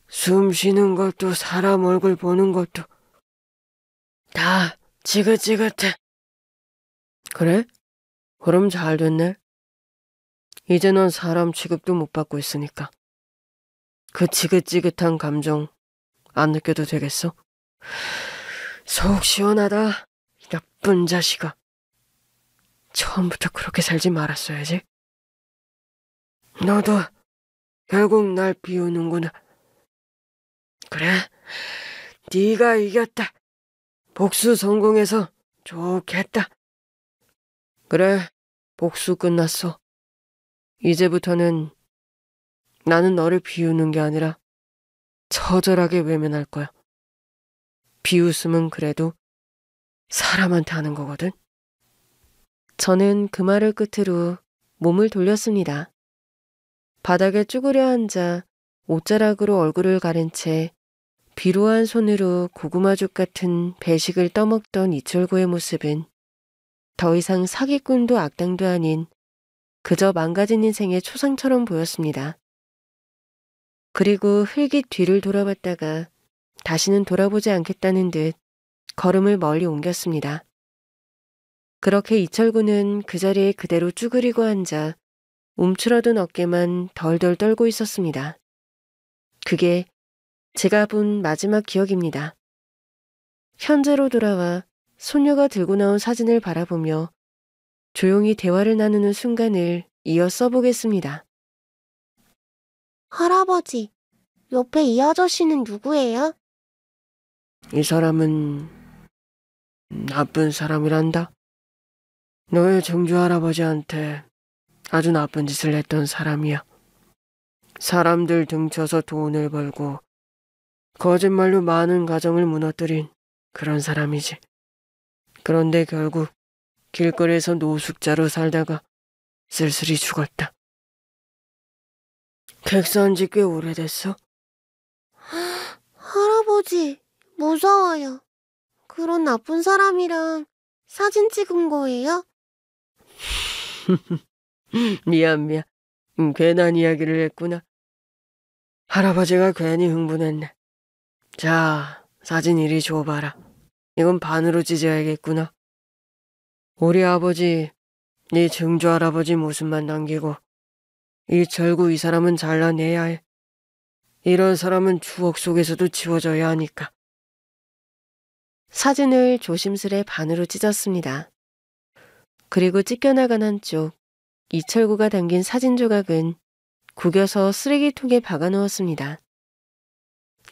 숨 쉬는 것도 사람 얼굴 보는 것도 다 지긋지긋해. 그래? 그럼 잘 됐네. 이제 넌 사람 취급도 못 받고 있으니까. 그 지긋지긋한 감정 안 느껴도 되겠어? 속 시원하다. 나쁜 자식아. 처음부터 그렇게 살지 말았어야지. 너도 결국 날 비우는구나. 그래, 네가 이겼다. 복수 성공해서 좋겠다. 그래, 복수 끝났어. 이제부터는 나는 너를 비우는 게 아니라 처절하게 외면할 거야. 비웃음은 그래도 사람한테 하는 거거든. 저는 그 말을 끝으로 몸을 돌렸습니다. 바닥에 쭈그려 앉아 옷자락으로 얼굴을 가린 채 비로한 손으로 고구마죽 같은 배식을 떠먹던 이철구의 모습은 더 이상 사기꾼도 악당도 아닌 그저 망가진 인생의 초상처럼 보였습니다. 그리고 흘깃 뒤를 돌아봤다가 다시는 돌아보지 않겠다는 듯 걸음을 멀리 옮겼습니다. 그렇게 이철구는 그 자리에 그대로 쭈그리고 앉아 움츠러든 어깨만 덜덜 떨고 있었습니다. 그게 제가 본 마지막 기억입니다. 현재로 돌아와 소녀가 들고 나온 사진을 바라보며 조용히 대화를 나누는 순간을 이어 써보겠습니다. 할아버지, 옆에 이 아저씨는 누구예요? 이 사람은 나쁜 사람이란다. 너의 증조 할아버지한테 아주 나쁜 짓을 했던 사람이야. 사람들 등쳐서 돈을 벌고 거짓말로 많은 가정을 무너뜨린 그런 사람이지. 그런데 결국 길거리에서 노숙자로 살다가 쓸쓸히 죽었다. 객사한 지 꽤 오래됐어. 할아버지, 무서워요. 그런 나쁜 사람이랑 사진 찍은 거예요? 미안. 괜한 이야기를 했구나. 할아버지가 괜히 흥분했네. 자, 사진 이리 줘봐라. 이건 반으로 찢어야겠구나. 우리 아버지, 네 증조 할아버지 모습만 남기고 이 절구 이 사람은 잘라내야 해. 이런 사람은 추억 속에서도 지워져야 하니까. 사진을 조심스레 반으로 찢었습니다. 그리고 찢겨나간 한쪽, 이철구가 담긴 사진 조각은 구겨서 쓰레기통에 박아놓았습니다.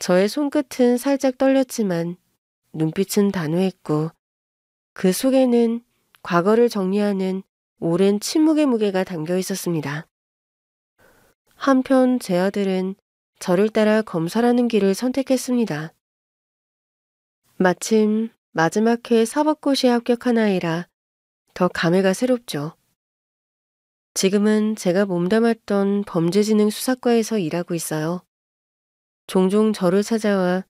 저의 손끝은 살짝 떨렸지만 눈빛은 단호했고 그 속에는 과거를 정리하는 오랜 침묵의 무게가 담겨 있었습니다. 한편 제 아들은 저를 따라 검사라는 길을 선택했습니다. 마침 마지막 해 사법고시에 합격한 아이라 더 감회가 새롭죠. 지금은 제가 몸담았던 범죄진흥 수사과에서 일하고 있어요. 종종 저를 찾아와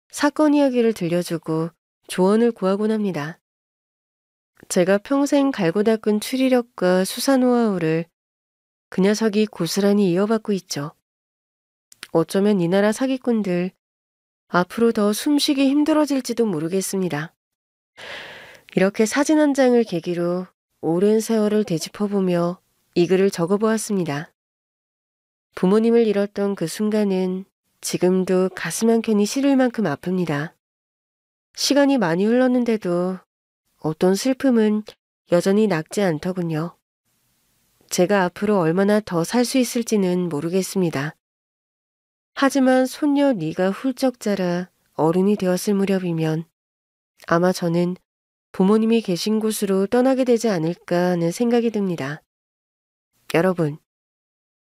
사건 이야기를 들려주고 조언을 구하곤 합니다. 제가 평생 갈고 닦은 추리력과 수사 노하우를 그 녀석이 고스란히 이어받고 있죠. 어쩌면 이 나라 사기꾼들 앞으로 더 숨쉬기 힘들어질지도 모르겠습니다. 이렇게 사진 한 장을 계기로 오랜 세월을 되짚어보며 이 글을 적어보았습니다. 부모님을 잃었던 그 순간은 지금도 가슴 한켠이 시릴 만큼 아픕니다. 시간이 많이 흘렀는데도 어떤 슬픔은 여전히 낙지 않더군요. 제가 앞으로 얼마나 더 살 수 있을지는 모르겠습니다. 하지만 손녀 니가 훌쩍 자라 어른이 되었을 무렵이면 아마 저는 부모님이 계신 곳으로 떠나게 되지 않을까 하는 생각이 듭니다. 여러분,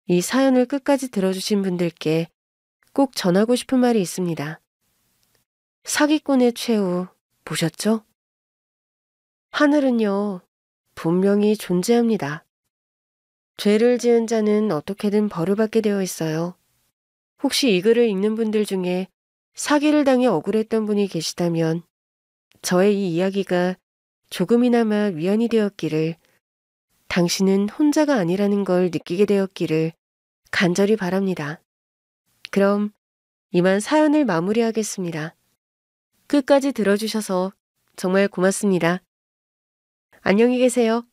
이 사연을 끝까지 들어주신 분들께 꼭 전하고 싶은 말이 있습니다. 사기꾼의 최후 보셨죠? 하늘은요, 분명히 존재합니다. 죄를 지은 자는 어떻게든 벌을 받게 되어 있어요. 혹시 이 글을 읽는 분들 중에 사기를 당해 억울했던 분이 계시다면 저의 이 이야기가 조금이나마 위안이 되었기를, 당신은 혼자가 아니라는 걸 느끼게 되었기를 간절히 바랍니다. 그럼 이만 사연을 마무리하겠습니다. 끝까지 들어주셔서 정말 고맙습니다. 안녕히 계세요.